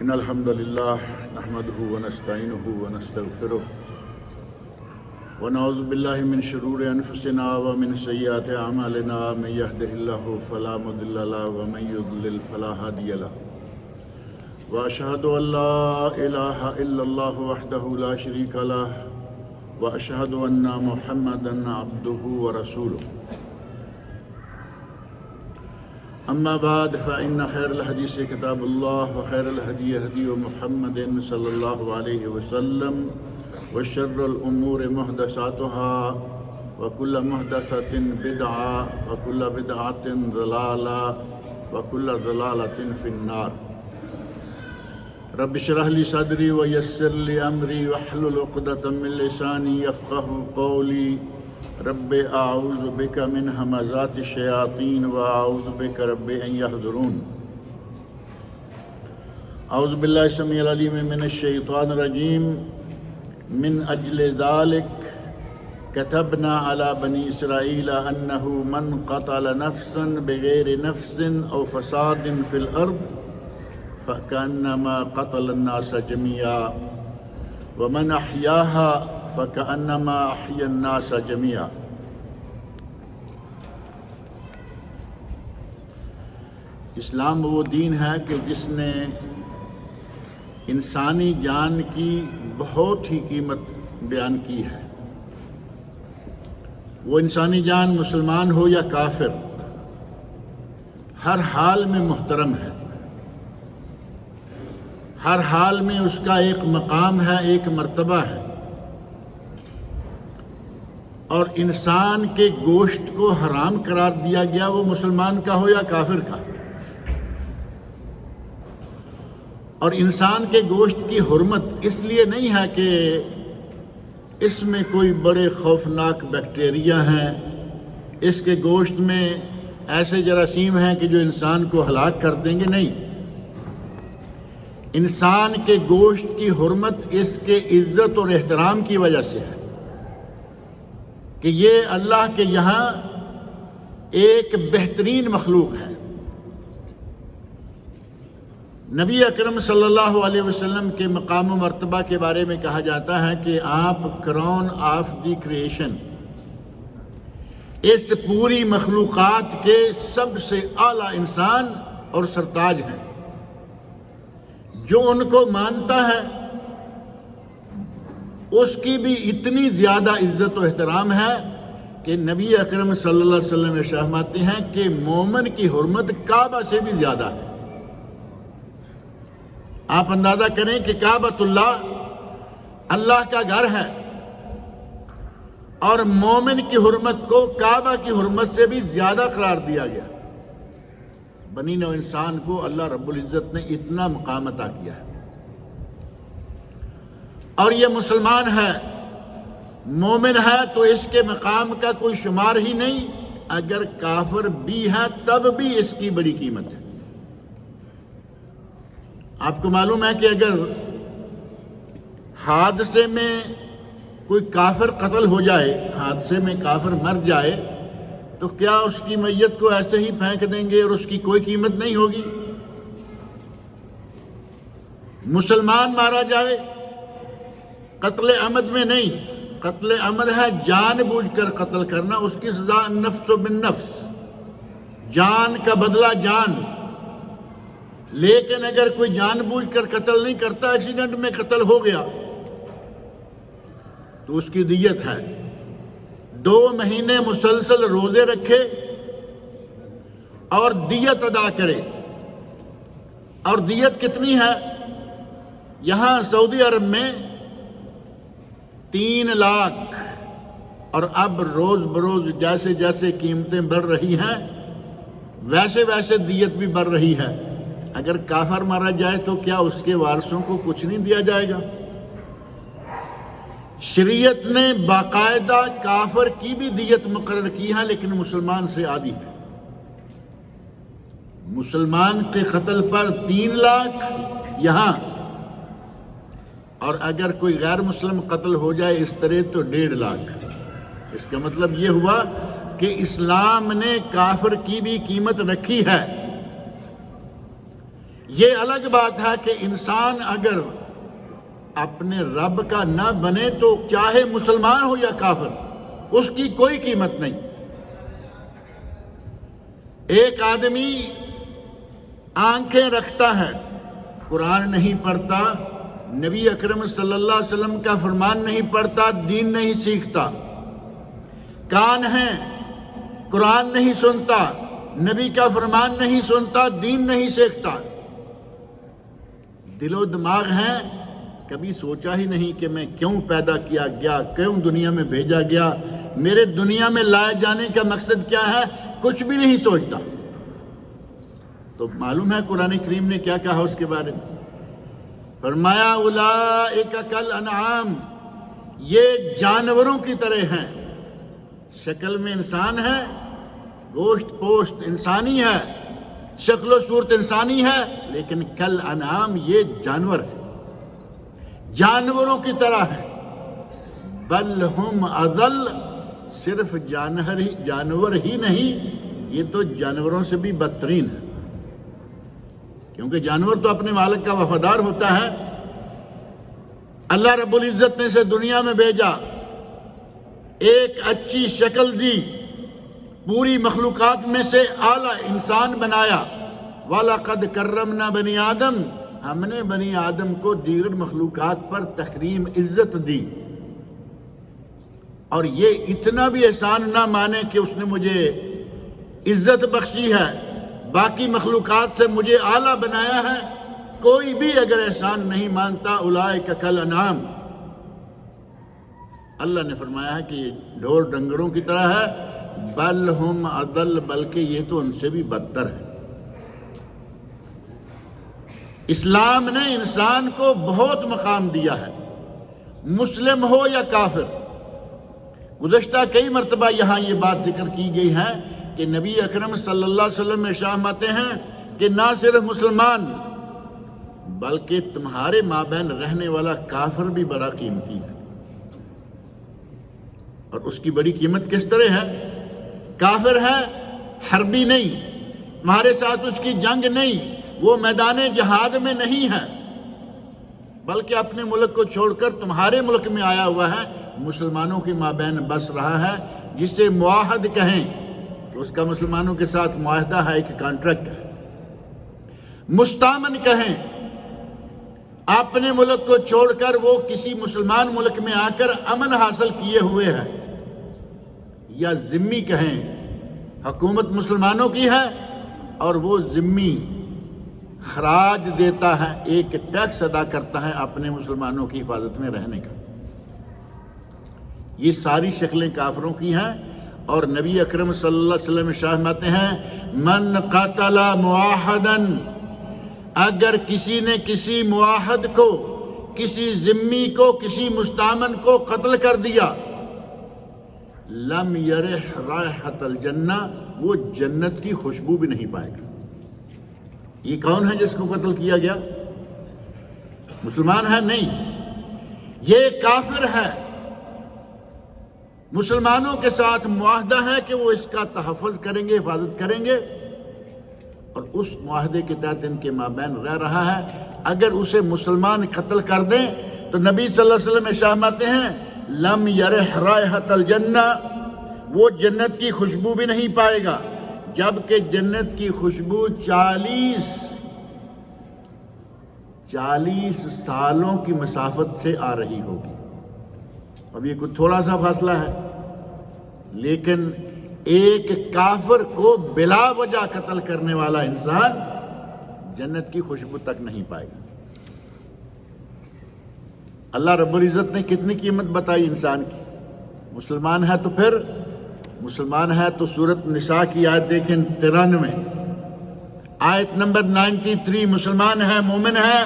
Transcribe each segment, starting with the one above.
إن الحمد لله نحمده ونستعينه ونستغفره ونعوذ بالله من شرور أنفسنا ومن سيئات أعمالنا من يهده الله فلا مضل له ومن يضلل فلا هادي له وأشهد أن لا إله إلا الله وحده لا شريك له وأشهد أن محمدا عبده ورسوله أما بعد فإن خير الحديث كتاب الله وخير الهدي هدي محمد صلى الله عليه وسلم وشر الأمور محدثاتها وكل محدثة بدعة وكل بدعة ضلالة وكل ضلالة في النار رب اشرح لي صدري ويسر لي أمري واحلل عقدة من لساني يفقهوا قولي رب أعوذ بك من همزات الشياطين وأعوذ بك رب أن يحضرون أعوذ بالله السميع العليم من الشيطان الرجيم من أجل ذلك كتبنا على بني إسرائيل أنه من قتل نفسا بغير نفس أو فساد في الأرض فكأنما قتل الناس جميعا ومن أحياها فكأنما أحيا الناس جميعا اسلام وہ دین ہے کہ جس نے انسانی جان کی بہت ہی قیمت بیان کی ہے۔ وہ انسانی جان مسلمان ہو یا کافر ہر حال میں محترم ہے، ہر حال میں اس کا ایک مقام ہے، ایک مرتبہ ہے، اور انسان کے گوشت کو حرام قرار دیا گیا، وہ مسلمان کا ہو یا کافر کا۔ اور انسان کے گوشت کی حرمت اس لیے نہیں ہے کہ اس میں کوئی بڑے خوفناک بیکٹیریا ہیں، اس کے گوشت میں ایسے جراثیم ہیں کہ جو انسان کو ہلاک کر دیں گے، نہیں۔ انسان کے گوشت کی حرمت اس کے عزت اور احترام کی وجہ سے ہے کہ یہ اللہ کے یہاں ایک بہترین مخلوق ہے۔ نبی اکرم صلی اللہ علیہ وسلم کے مقام و مرتبہ کے بارے میں کہا جاتا ہے کہ آپ کراؤن آف دی کریشن، اس پوری مخلوقات کے سب سے اعلیٰ انسان اور سرتاج ہیں۔ جو ان کو مانتا ہے اس کی بھی اتنی زیادہ عزت و احترام ہے کہ نبی اکرم صلی اللہ علیہ وسلم ارشاد فرماتے ہیں کہ مومن کی حرمت کعبہ سے بھی زیادہ ہے۔ آپ اندازہ کریں کہ کعبۃ اللہ اللہ کا گھر ہے، اور مومن کی حرمت کو کعبہ کی حرمت سے بھی زیادہ قرار دیا گیا۔ بنی نوع انسان کو اللہ رب العزت نے اتنا مقام عطا کیا ہے، اور یہ مسلمان ہے، مومن ہے، تو اس کے مقام کا کوئی شمار ہی نہیں۔ اگر کافر بھی ہے تب بھی اس کی بڑی قیمت ہے۔ آپ کو معلوم ہے کہ اگر حادثے میں کوئی کافر قتل ہو جائے، حادثے میں کافر مر جائے، تو کیا اس کی میت کو ایسے ہی پھینک دیں گے اور اس کی کوئی قیمت نہیں ہوگی؟ مسلمان مارا جائے قتل عمد میں نہیں، قتل عمد ہے جان بوجھ کر قتل کرنا، اس کی سزا النفس بالنفس، جان کا بدلہ جان۔ لیکن اگر کوئی جان بوجھ کر قتل نہیں کرتا، ایکسیڈنٹ میں قتل ہو گیا، تو اس کی دیت ہے 2 مہینے مسلسل روزے رکھے اور دیت ادا کرے۔ اور دیت کتنی ہے؟ یہاں سعودی عرب میں 3 لاکھ، اور اب روز بروز جیسے جیسے قیمتیں بڑھ رہی ہیں ویسے ویسے دیت بھی بڑھ رہی ہے۔ اگر کافر مارا جائے تو کیا اس کے وارثوں کو کچھ نہیں دیا جائے گا؟ شریعت نے باقاعدہ کافر کی بھی دیت مقرر کی ہے، لیکن مسلمان سے آدھی ہے۔ مسلمان کے قتل پر 3 لاکھ یہاں، اور اگر کوئی غیر مسلم قتل ہو جائے اس طرح تو 1.5 لاکھ۔ اس کا مطلب یہ ہوا کہ اسلام نے کافر کی بھی قیمت رکھی ہے۔ یہ الگ بات ہے کہ انسان اگر اپنے رب کا نہ بنے تو چاہے مسلمان ہو یا کافر اس کی کوئی قیمت نہیں۔ ایک آدمی آنکھیں رکھتا ہے، قرآن نہیں پڑھتا، نبی اکرم صلی اللہ علیہ وسلم کا فرمان نہیں پڑھتا، دین نہیں سیکھتا، کان ہے، قرآن نہیں سنتا، نبی کا فرمان نہیں سنتا، دین نہیں سیکھتا، دل و دماغ ہے، کبھی سوچا ہی نہیں کہ میں کیوں پیدا کیا گیا، کیوں دنیا میں بھیجا گیا، میرے دنیا میں لائے جانے کا مقصد کیا ہے، کچھ بھی نہیں سوچتا، تو معلوم ہے قرآن کریم نے کیا کہا اس کے بارے میں؟ فرمایا اولئک کالانعام، یہ جانوروں کی طرح ہیں، شکل میں انسان ہے، گوشت پوشت انسانی ہے، شکل و صورت انسانی ہے، لیکن کالانعام یہ جانور ہے، جانوروں کی طرح ہے، بل ہم اضل، صرف جانور ہی نہیں، یہ تو جانوروں سے بھی بدترین ہے، کیونکہ جانور تو اپنے مالک کا وفادار ہوتا ہے۔ اللہ رب العزت نے اسے دنیا میں بھیجا، ایک اچھی شکل دی، پوری مخلوقات میں سے اعلیٰ انسان بنایا، وَلَقَدْ كَرَّمْنَا بَنِي آدم، ہم نے بنی آدم کو دیگر مخلوقات پر تکریم عزت دی، اور یہ اتنا بھی احسان نہ مانے کہ اس نے مجھے عزت بخشی ہے، باقی مخلوقات سے مجھے اعلیٰ بنایا ہے، کوئی بھی اگر احسان نہیں مانتا، اولئک کالانعام، اللہ نے فرمایا ہے کہ یہ ڈھور ڈنگروں کی طرح ہے، بل ہم اضل، بلکہ یہ تو ان سے بھی بدتر ہے۔ اسلام نے انسان کو بہت مقام دیا ہے، مسلم ہو یا کافر۔ گزشتہ کئی مرتبہ یہاں یہ بات ذکر کی گئی ہے کہ نبی اکرم صلی اللہ علیہ وسلم ارشاد فرماتے ہیں کہ نہ صرف مسلمان بلکہ تمہارے مابین رہنے والا کافر بھی بڑا قیمتی ہے، اور اس کی بڑی قیمت کس طرح ہے؟ کافر ہے، حربی نہیں، تمہارے ساتھ اس کی جنگ نہیں، وہ میدان جہاد میں نہیں ہے، بلکہ اپنے ملک کو چھوڑ کر تمہارے ملک میں آیا ہوا ہے، مسلمانوں کے مابین بس رہا ہے، جسے معاہد کہیں کہ اس کا مسلمانوں کے ساتھ معاہدہ ہے، ایک کانٹریکٹ ہے، مستامن کہیں اپنے ملک کو چھوڑ کر وہ کسی مسلمان ملک میں آ کر امن حاصل کیے ہوئے ہے، یا ذمی کہیں حکومت مسلمانوں کی ہے اور وہ ذمی خراج دیتا ہے، ایک ٹیکس ادا کرتا ہے اپنے مسلمانوں کی حفاظت میں رہنے کا۔ یہ ساری شکلیں کافروں کی ہیں، اور نبی اکرم صلی اللہ علیہ وسلم ارشاد فرماتے ہیں من قتل معاہدا، اگر کسی نے کسی معاہد کو، کسی ذمی کو، کسی مستامن کو قتل کر دیا، لم یرح رائحۃ الجنہ، وہ جنت کی خوشبو بھی نہیں پائے گا۔ یہ کون ہے جس کو قتل کیا گیا؟ مسلمان ہے؟ نہیں، یہ کافر ہے۔ مسلمانوں کے ساتھ معاہدہ ہے کہ وہ اس کا تحفظ کریں گے، حفاظت کریں گے، اور اس معاہدے کے تحت ان کے مابین رہ رہا ہے۔ اگر اسے مسلمان قتل کر دیں تو نبی صلی اللہ علیہ وسلم ارشاد فرماتے ہیں لم یرح رائحۃ الجنہ، وہ جنت کی خوشبو بھی نہیں پائے گا، جبکہ جنت کی خوشبو 40 سالوں کی مسافت سے آ رہی ہوگی۔ اب یہ کچھ تھوڑا سا فاصلہ ہے، لیکن ایک کافر کو بلا وجہ قتل کرنے والا انسان جنت کی خوشبو تک نہیں پائے گا۔ اللہ رب العزت نے کتنی قیمت بتائی انسان کی۔ مسلمان ہے تو پھر مسلمان ہے تو سورۃ نساء کی آیت دیکھیں 93، آیت نمبر 93، مسلمان ہے، مومن ہے،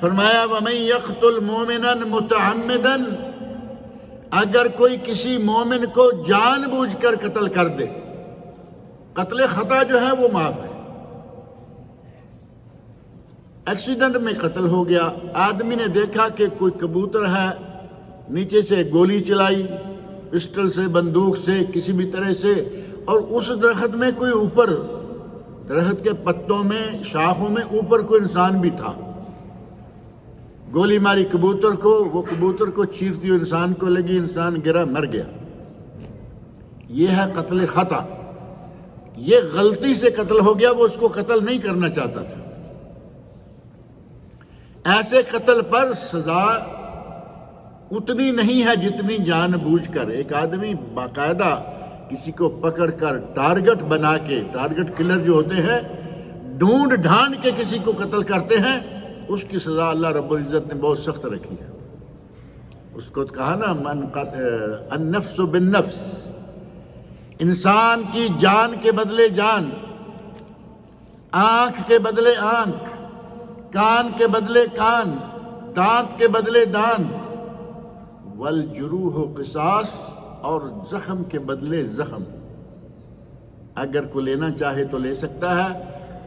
فرمایا وَمَن يَقْتُلْ مُؤْمِنًا مُتَعَمِّدًا، اگر کوئی کسی مومن کو جان بوجھ کر قتل کر دے، قتل خطا جو ہے وہ معاف ہے، ایکسیڈنٹ میں قتل ہو گیا، آدمی نے دیکھا کہ کوئی کبوتر ہے، نیچے سے گولی چلائی، پسٹل سے، بندوق سے، کسی بھی طرح سے، اور اس درخت میں کوئی اوپر درخت کے پتوں میں، شاخوں میں اوپر کوئی انسان بھی تھا، گولی ماری کبوتر کو، وہ کبوتر کو چیرتی ہوئی انسان کو لگی، انسان گرا، مر گیا۔ یہ ہے قتل خطا، یہ غلطی سے قتل ہو گیا، وہ اس کو قتل نہیں کرنا چاہتا تھا۔ ایسے قتل پر سزا اتنی نہیں ہے جتنی جان بوجھ کر ایک آدمی باقاعدہ کسی کو پکڑ کر ٹارگٹ بنا کے، ٹارگٹ کلر جو ہوتے ہیں، ڈھونڈ ڈھانڈ کے کسی کو قتل کرتے ہیں، اس کی سزا اللہ رب العزت نے بہت سخت رکھی ہے۔ اس کو کہا نا النفس بالنفس، انسان کی جان کے بدلے جان، آنکھ کے بدلے آنکھ، کان کے بدلے کان، دانت کے بدلے دانت، والجروح قصاص، اور زخم کے بدلے زخم۔ اگر کوئی لینا چاہے تو لے سکتا ہے،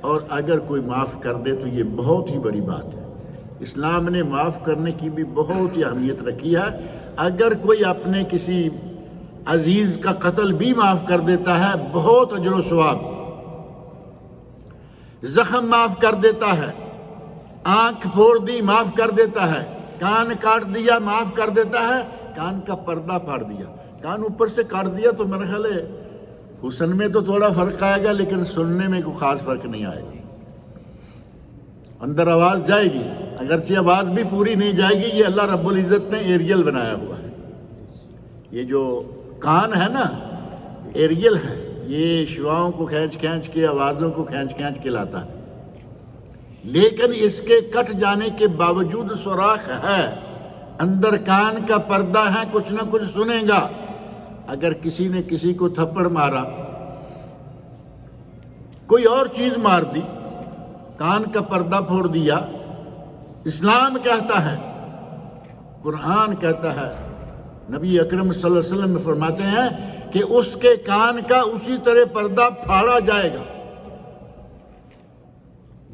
اور اگر کوئی معاف کر دے تو یہ بہت ہی بڑی بات ہے۔ اسلام نے معاف کرنے کی بھی بہت ہی اہمیت رکھی ہے۔ اگر کوئی اپنے کسی عزیز کا قتل بھی معاف کر دیتا ہے، بہت اجر و ثواب۔ زخم معاف کر دیتا ہے، آنکھ پھوڑ دی معاف کر دیتا ہے، کان کاٹ دیا معاف کر دیتا ہے، کان کا پردہ پھاڑ دیا، کان اوپر سے کاٹ دیا تو میرا خیال ہے حسن میں تو تھوڑا فرق آئے گا، لیکن سننے میں کوئی خاص فرق نہیں آئے گا۔ اندر آواز جائے گی، اگرچہ آواز بھی پوری نہیں جائے گی، یہ اللہ رب العزت نے ایریل بنایا ہوا ہے۔ یہ جو کان ہے نا، ایریل ہے، یہ شعاؤں کو کھینچ کھینچ کے، آوازوں کو کھینچ کھینچ کے لاتا ہے، لیکن اس کے کٹ جانے کے باوجود سوراخ ہے، اندر کان کا پردہ ہے، کچھ نہ کچھ سنے گا۔ اگر کسی نے کسی کو تھپڑ مارا، کوئی اور چیز مار دی، کان کا پردہ پھوڑ دیا، اسلام کہتا ہے، قرآن کہتا ہے، نبی اکرم صلی اللہ علیہ وسلم فرماتے ہیں کہ اس کے کان کا اسی طرح پردہ پھاڑا جائے گا،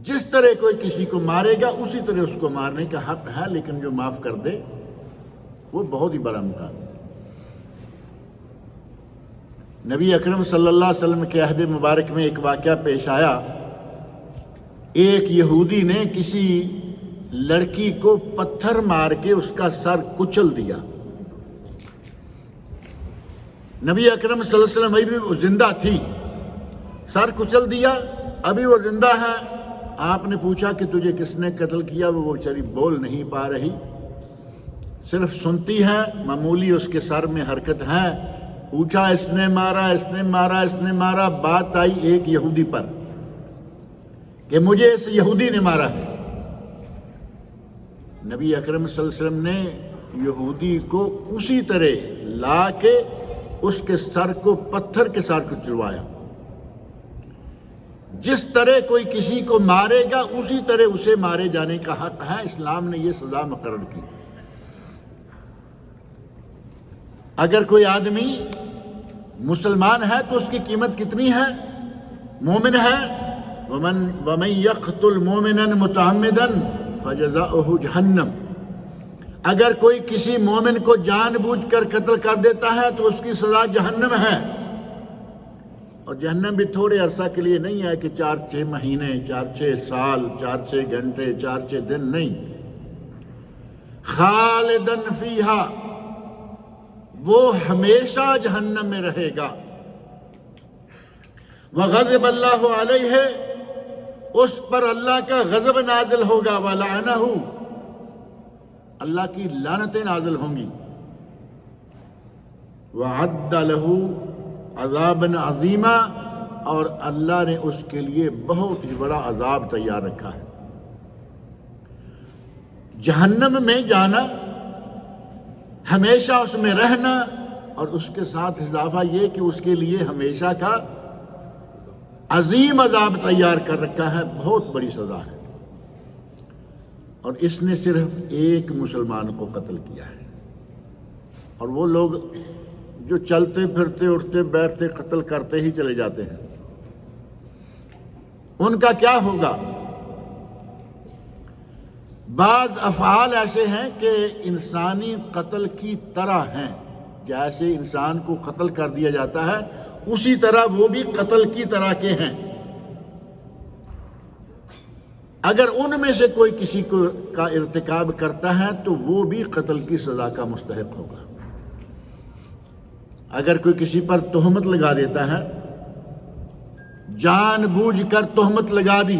جس طرح کوئی کسی کو مارے گا اسی طرح اس کو مارنے کا حق ہے، لیکن جو معاف کر دے وہ بہت ہی بڑا مقام ہے۔ نبی اکرم صلی اللہ علیہ وسلم کے عہد مبارک میں ایک واقعہ پیش آیا، ایک یہودی نے کسی لڑکی کو پتھر مار کے اس کا سر کچل دیا۔ نبی اکرم صلی اللہ علیہ وسلم ابھی وہ زندہ تھی، سر کچل دیا، ابھی وہ زندہ ہے۔ آپ نے پوچھا کہ تجھے کس نے قتل کیا؟ وہ بیچاری بول نہیں پا رہی، صرف سنتی ہے، معمولی اس کے سر میں حرکت ہے۔ پوچھا، اس نے مارا، اس نے مارا، اس نے مارا؟ بات آئی ایک یہودی پر کہ مجھے اس یہودی نے مارا ہے۔ نبی اکرم صلی اللہ علیہ وسلم نے یہودی کو اسی طرح لا کے اس کے سر کو پتھر کے ساتھ کچلوایا۔ جس طرح کوئی کسی کو مارے گا اسی طرح اسے مارے جانے کا حق ہے، اسلام نے یہ سزا مقرر کی۔ اگر کوئی آدمی مسلمان ہے تو اس کی قیمت کتنی ہے؟ مومن ہے، وَمَن يَقْتُلْ مُؤْمِنًا مُتَعَمِّدًا فَجَزَاؤُهُ جَهَنَّمُ، اگر کوئی کسی مومن کو جان بوجھ کر قتل کر دیتا ہے تو اس کی سزا جہنم ہے۔ اور جہنم بھی تھوڑے عرصہ کے لیے نہیں ہے کہ 4-6 مہینے، 4-6 سال، 4-6 گھنٹے، 4-6 دن نہیں، خالدن فیہا، وہ ہمیشہ جہنم میں رہے گا۔ وغضب اللہ علیہ، اس پر اللہ کا غضب نازل ہوگا، ولعنہ، اللہ کی لعنتیں نازل ہوں گی، وعد لہ عذابا عظیما، اور اللہ نے اس کے لیے بہت ہی بڑا عذاب تیار رکھا ہے۔ جہنم میں جانا، ہمیشہ اس میں رہنا، اور اس کے ساتھ اضافہ یہ کہ اس کے لیے ہمیشہ کا عظیم عذاب تیار کر رکھا ہے، بہت بڑی سزا ہے۔ اور اس نے صرف ایک مسلمان کو قتل کیا ہے، اور وہ لوگ جو چلتے پھرتے اٹھتے بیٹھتے قتل کرتے ہی چلے جاتے ہیں، ان کا کیا ہوگا؟ بعض افعال ایسے ہیں کہ انسانی قتل کی طرح ہیں، جیسے انسان کو قتل کر دیا جاتا ہے اسی طرح وہ بھی قتل کی طرح کے ہیں۔ اگر ان میں سے کوئی کسی کا ارتکاب کرتا ہے تو وہ بھی قتل کی سزا کا مستحق ہوگا۔ اگر کوئی کسی پر تہمت لگا دیتا ہے، جان بوجھ کر تہمت لگا دی،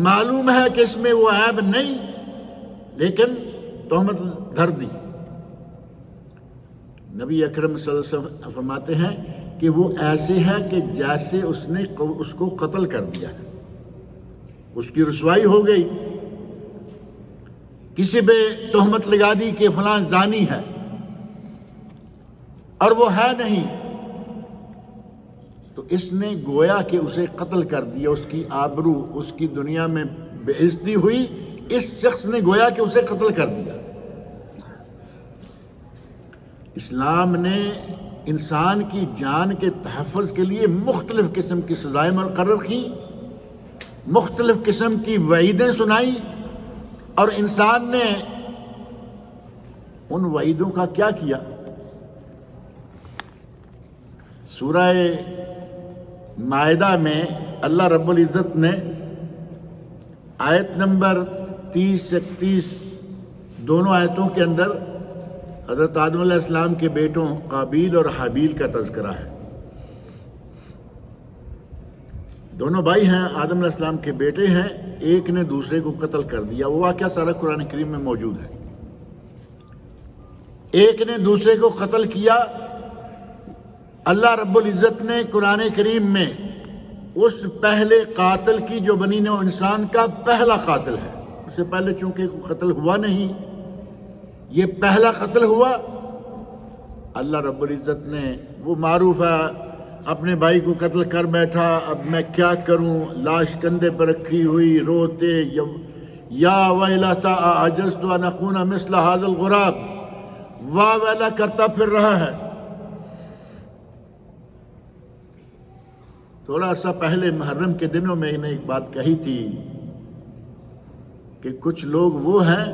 معلوم ہے کہ اس میں وہ عیب نہیں، لیکن تہمت دھر دی، نبی اکرم صلی اللہ علیہ وسلم فرماتے ہیں کہ وہ ایسے ہے کہ جیسے اس نے اس کو قتل کر دیا ہے، اس کی رسوائی ہو گئی۔ کسی پہ تہمت لگا دی کہ فلاں زانی ہے اور وہ ہے نہیں، تو اس نے گویا کہ اسے قتل کر دیا، اس کی آبرو، اس کی دنیا میں بے عزتی ہوئی، اس شخص نے گویا کہ اسے قتل کر دیا۔ اسلام نے انسان کی جان کے تحفظ کے لیے مختلف قسم کی سزائیں مقرر کی، مختلف قسم کی وعیدیں سنائی، اور انسان نے ان وعیدوں کا کیا کیا؟ سورہ مائدہ میں اللہ رب العزت نے آیت نمبر 30-31 دونوں آیتوں کے اندر حضرت آدم علیہ السلام کے بیٹوں قابیل اور حابیل کا تذکرہ ہے۔ دونوں بھائی ہیں، آدم علیہ السلام کے بیٹے ہیں، ایک نے دوسرے کو قتل کر دیا، وہ واقعہ سارا قرآن کریم میں موجود ہے۔ ایک نے دوسرے کو قتل کیا، اللہ رب العزت نے قرآن کریم میں اس پہلے قاتل کی جو بنی نوع انسان کا پہلا قاتل ہے، اس سے پہلے چونکہ کوئی قتل ہوا نہیں، یہ پہلا قتل ہوا، اللہ رب العزت نے، وہ معروف ہے، اپنے بھائی کو قتل کر بیٹھا، اب میں کیا کروں، لاش کندھے پر رکھی ہوئی، روتے یا ویلتا اعجزت ان اکون مثل ھذا الغراب، واہ ویلا کرتا پھر رہا ہے۔ تھوڑا سا پہلے محرم کے دنوں میں انہیں ایک بات کہی تھی کہ کچھ لوگ وہ ہیں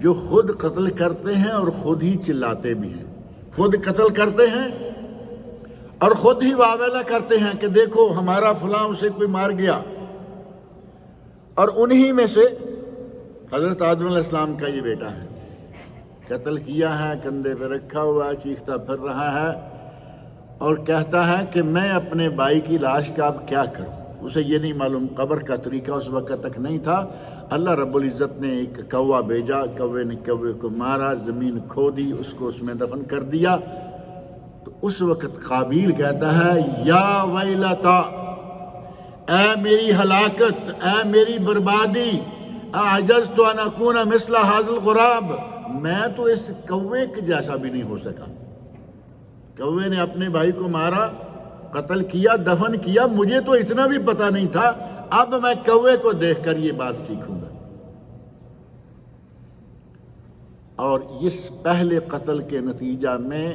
جو خود قتل کرتے ہیں اور خود ہی چلاتے بھی ہیں، خود قتل کرتے ہیں اور خود ہی واویلا کرتے ہیں کہ دیکھو ہمارا فلاں اسے کوئی مار گیا، اور انہی میں سے حضرت آدم علیہ السلام کا یہ بیٹا ہے، قتل کیا ہے، کندھے پہ رکھا ہوا ہے، چیختا پھر رہا ہے اور کہتا ہے کہ میں اپنے بھائی کی لاش کا اب کیا کروں۔ اسے یہ نہیں معلوم، قبر کا طریقہ اس وقت تک نہیں تھا۔ اللہ رب العزت نے ایک کوا بھیجا، کوے نے کوے کو مارا، زمین کھودی، اس کو اس میں دفن کر دیا۔ تو اس وقت قابیل کہتا ہے یا ویلتا، اے میری ہلاکت، اے میری بربادی، اعجزت ان اکون مثل ھذا الغراب، میں تو اس کوے کے جیسا بھی نہیں ہو سکا۔ کوے نے اپنے بھائی کو مارا، قتل کیا، دفن کیا، مجھے تو اتنا بھی پتہ نہیں تھا، اب میں کوے کو دیکھ کر یہ بات سیکھوں گا۔ اور اس پہلے قتل کے نتیجہ میں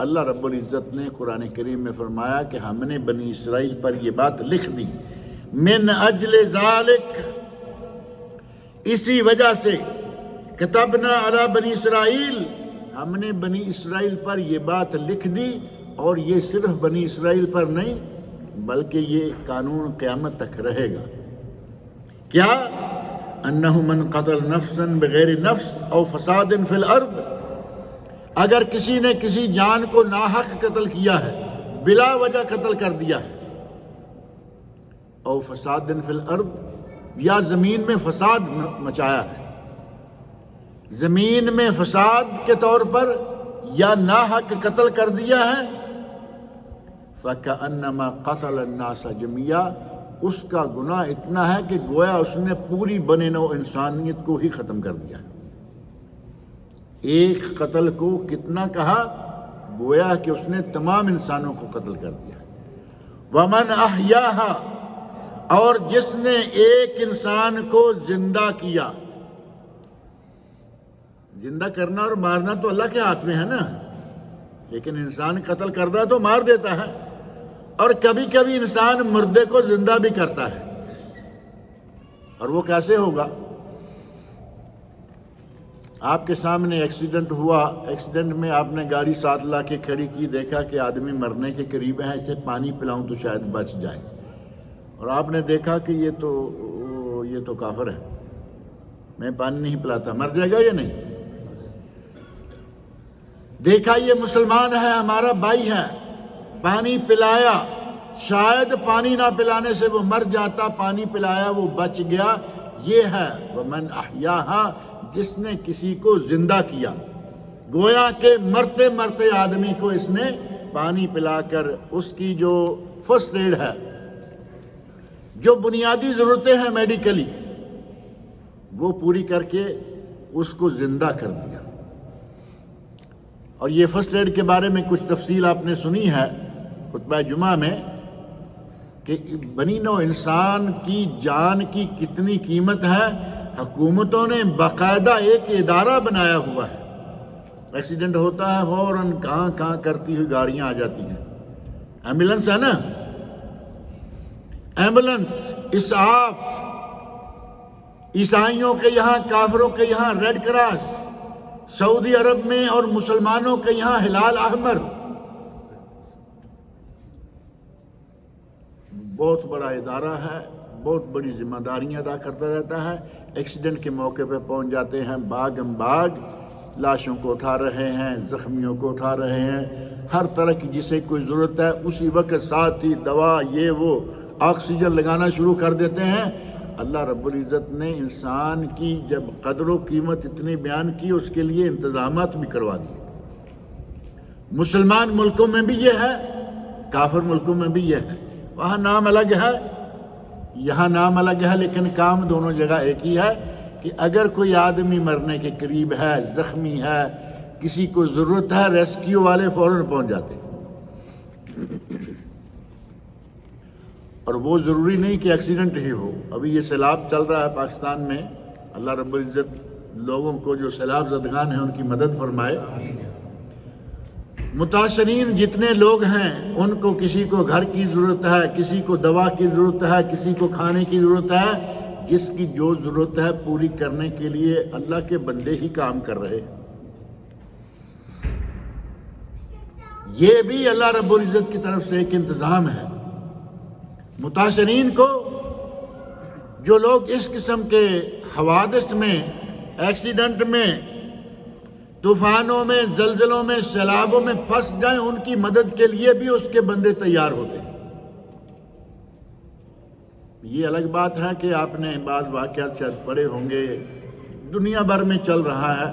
اللہ رب العزت نے قرآن کریم میں فرمایا کہ ہم نے بنی اسرائیل پر یہ بات لکھ دی، من اجل ذالک، اسی وجہ سے، کتبنا علی بنی اسرائیل، ہم نے بنی اسرائیل پر یہ بات لکھ دی، اور یہ صرف بنی اسرائیل پر نہیں بلکہ یہ قانون قیامت تک رہے گا۔ کیا؟ انہ من قتل نفسا بغیر نفس او فساد فی الارض، اگر کسی نے کسی جان کو ناحق قتل کیا ہے، بلا وجہ قتل کر دیا ہے، او فساد فی الارض، یا زمین میں فساد مچایا ہے، زمین میں فساد کے طور پر یا ناحق قتل کر دیا ہے، فَكَأَنَّمَا قَتَلَ النَّاسَ جَمِيعًا، اس کا گناہ اتنا ہے کہ گویا اس نے پوری بنے نوع انسانیت کو ہی ختم کر دیا۔ ایک قتل کو کتنا کہا؟ گویا کہ اس نے تمام انسانوں کو قتل کر دیا۔ وَمَنْ أَحْيَاهَا، اور جس نے ایک انسان کو زندہ کیا، زندہ کرنا اور مارنا تو اللہ کے ہاتھ میں ہے نا، لیکن انسان قتل کرتا ہے تو مار دیتا ہے، اور کبھی کبھی انسان مردے کو زندہ بھی کرتا ہے۔ اور وہ کیسے ہوگا؟ آپ کے سامنے ایکسیڈنٹ ہوا، ایکسیڈنٹ میں آپ نے گاڑی ساتھ لا کے کھڑی کی، دیکھا کہ آدمی مرنے کے قریب ہے، اسے پانی پلاؤں تو شاید بچ جائے، اور آپ نے دیکھا کہ یہ تو تو یہ تو کافر ہے، میں پانی نہیں پلاتا، مر جائے گا یا نہیں؟ دیکھا یہ مسلمان ہے، ہمارا بھائی ہے، پانی پلایا، شاید پانی نہ پلانے سے وہ مر جاتا، پانی پلایا وہ بچ گیا۔ یہ ہے وَمَنْ أَحْيَاهَا، جس نے کسی کو زندہ کیا، گویا کہ مرتے مرتے آدمی کو اس نے پانی پلا کر اس کی جو فرسٹ ایڈ ہے، جو بنیادی ضرورتیں ہیں میڈیکلی، وہ پوری کر کے اس کو زندہ کر دیا۔ اور یہ فرسٹ ایڈ کے بارے میں کچھ تفصیل آپ نے سنی ہے خطبہ جمعہ میں، کہ بنی نوع انسان کی جان کی کتنی قیمت ہے۔ حکومتوں نے باقاعدہ ایک ادارہ بنایا ہوا ہے، ایکسیڈنٹ ہوتا ہے فوراً کہاں کہاں کرتی ہوئی گاڑیاں آ جاتی ہیں، ایمبولنس ہے نا، ایمبولنس، اسعاف، عیسائیوں کے یہاں، کافروں کے یہاں ریڈ کراس، سعودی عرب میں اور مسلمانوں کے یہاں ہلال احمر، بہت بڑا ادارہ ہے، بہت بڑی ذمہ داریاں ادا کرتا رہتا ہے۔ ایکسیڈنٹ کے موقع پہ پہنچ جاتے ہیں، باغم باغ لاشوں کو اٹھا رہے ہیں، زخمیوں کو اٹھا رہے ہیں، ہر طرح کی جسے کوئی ضرورت ہے اسی وقت ساتھ ہی دوا، یہ وہ، آکسیجن لگانا شروع کر دیتے ہیں۔ اللہ رب العزت نے انسان کی جب قدر و قیمت اتنی بیان کی، اس کے لیے انتظامات بھی کروا دیے۔ مسلمان ملکوں میں بھی یہ ہے، کافر ملکوں میں بھی یہ ہے، وہاں نام الگ ہے، یہاں نام الگ ہے، لیکن کام دونوں جگہ ایک ہی ہے کہ اگر کوئی آدمی مرنے کے قریب ہے، زخمی ہے، کسی کو ضرورت ہے، ریسکیو والے فوراً پہنچ جاتے ہیں۔ اور وہ ضروری نہیں کہ ایکسیڈنٹ ہی ہو، ابھی یہ سیلاب چل رہا ہے پاکستان میں، اللہ رب العزت لوگوں کو جو سیلاب زدگان ہیں ان کی مدد فرمائے۔ متاثرین جتنے لوگ ہیں ان کو، کسی کو گھر کی ضرورت ہے، کسی کو دوا کی ضرورت ہے، کسی کو کھانے کی ضرورت ہے، جس کی جو ضرورت ہے پوری کرنے کے لیے اللہ کے بندے ہی کام کر رہے ہیں۔ یہ بھی اللہ رب العزت کی طرف سے ایک انتظام ہے۔ متاثرین کو، جو لوگ اس قسم کے حوادث میں، ایکسیڈنٹ میں، طوفانوں میں، زلزلوں میں، سیلابوں میں پھنس جائیں، ان کی مدد کے لیے بھی اس کے بندے تیار ہوتے ہیں۔ یہ الگ بات ہے کہ آپ نے بعض واقعات شاید پڑھے ہوں گے، دنیا بھر میں چل رہا ہے،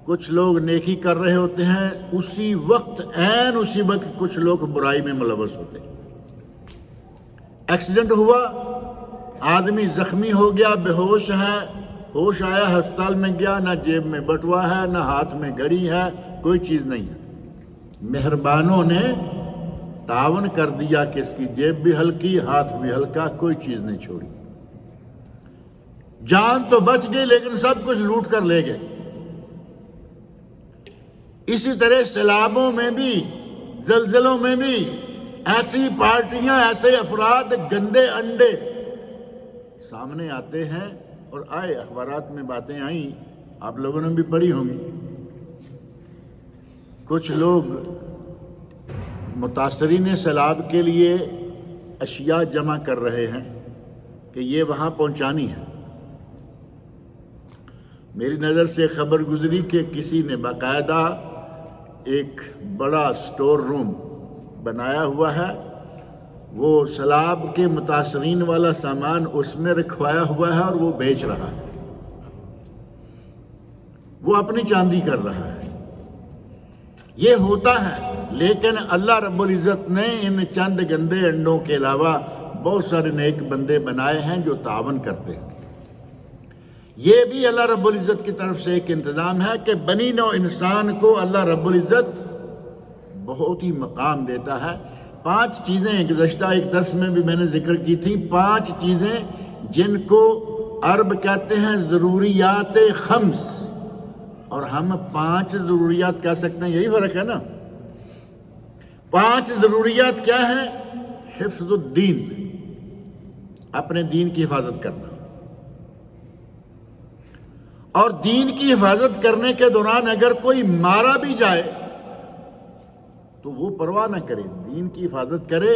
کچھ لوگ نیکی کر رہے ہوتے ہیں، اسی وقت، عین اسی وقت کچھ لوگ برائی میں ملوث ہوتے ہیں۔ ایکسیڈنٹ ہوا، آدمی زخمی ہو گیا، بے ہوش ہے، ہوش آیا، ہسپتال میں گیا، نہ جیب میں بٹوا ہے، نہ ہاتھ میں گھڑی ہے، کوئی چیز نہیں ہے۔ مہربانوں نے تعاون کر دیا کہ اس کی جیب بھی ہلکی، ہاتھ بھی ہلکا، کوئی چیز نہیں چھوڑی۔ جان تو بچ گئی لیکن سب کچھ لوٹ کر لے گئے۔ اسی طرح سیلابوں میں بھی، زلزلوں میں بھی ایسی پارٹیاں، ایسے افراد، گندے انڈے سامنے آتے ہیں، اور آئے اخبارات میں باتیں آئیں، آپ لوگوں نے بھی پڑھی ہوں گی۔ کچھ لوگ متاثرین سیلاب کے لیے اشیاء جمع کر رہے ہیں کہ یہ وہاں پہنچانی ہے۔ میری نظر سے خبر گزری کہ کسی نے باقاعدہ ایک بڑا سٹور روم بنایا ہوا ہے، وہ سیلاب کے متاثرین والا سامان اس میں رکھوایا ہوا ہے اور وہ بیچ رہا ہے، وہ اپنی چاندی کر رہا ہے۔ یہ ہوتا ہے، لیکن اللہ رب العزت نے ان چند گندے انڈوں کے علاوہ بہت سارے نیک بندے بنائے ہیں جو تعاون کرتے ہیں۔ یہ بھی اللہ رب العزت کی طرف سے ایک انتظام ہے کہ بنی نوع انسان کو اللہ رب العزت بہت ہی مقام دیتا ہے۔ 5 چیزیں گزشتہ ایک درس میں بھی میں نے ذکر کی تھی، 5 چیزیں جن کو عرب کہتے ہیں ضروریات خمس، اور ہم 5 ضروریات کہہ سکتے ہیں، یہی فرق ہے نا۔ 5 ضروریات کیا ہیں؟ حفظ الدین، اپنے دین کی حفاظت کرنا، اور دین کی حفاظت کرنے کے دوران اگر کوئی مارا بھی جائے تو وہ پرواہ نہ کرے، دین کی حفاظت کرے۔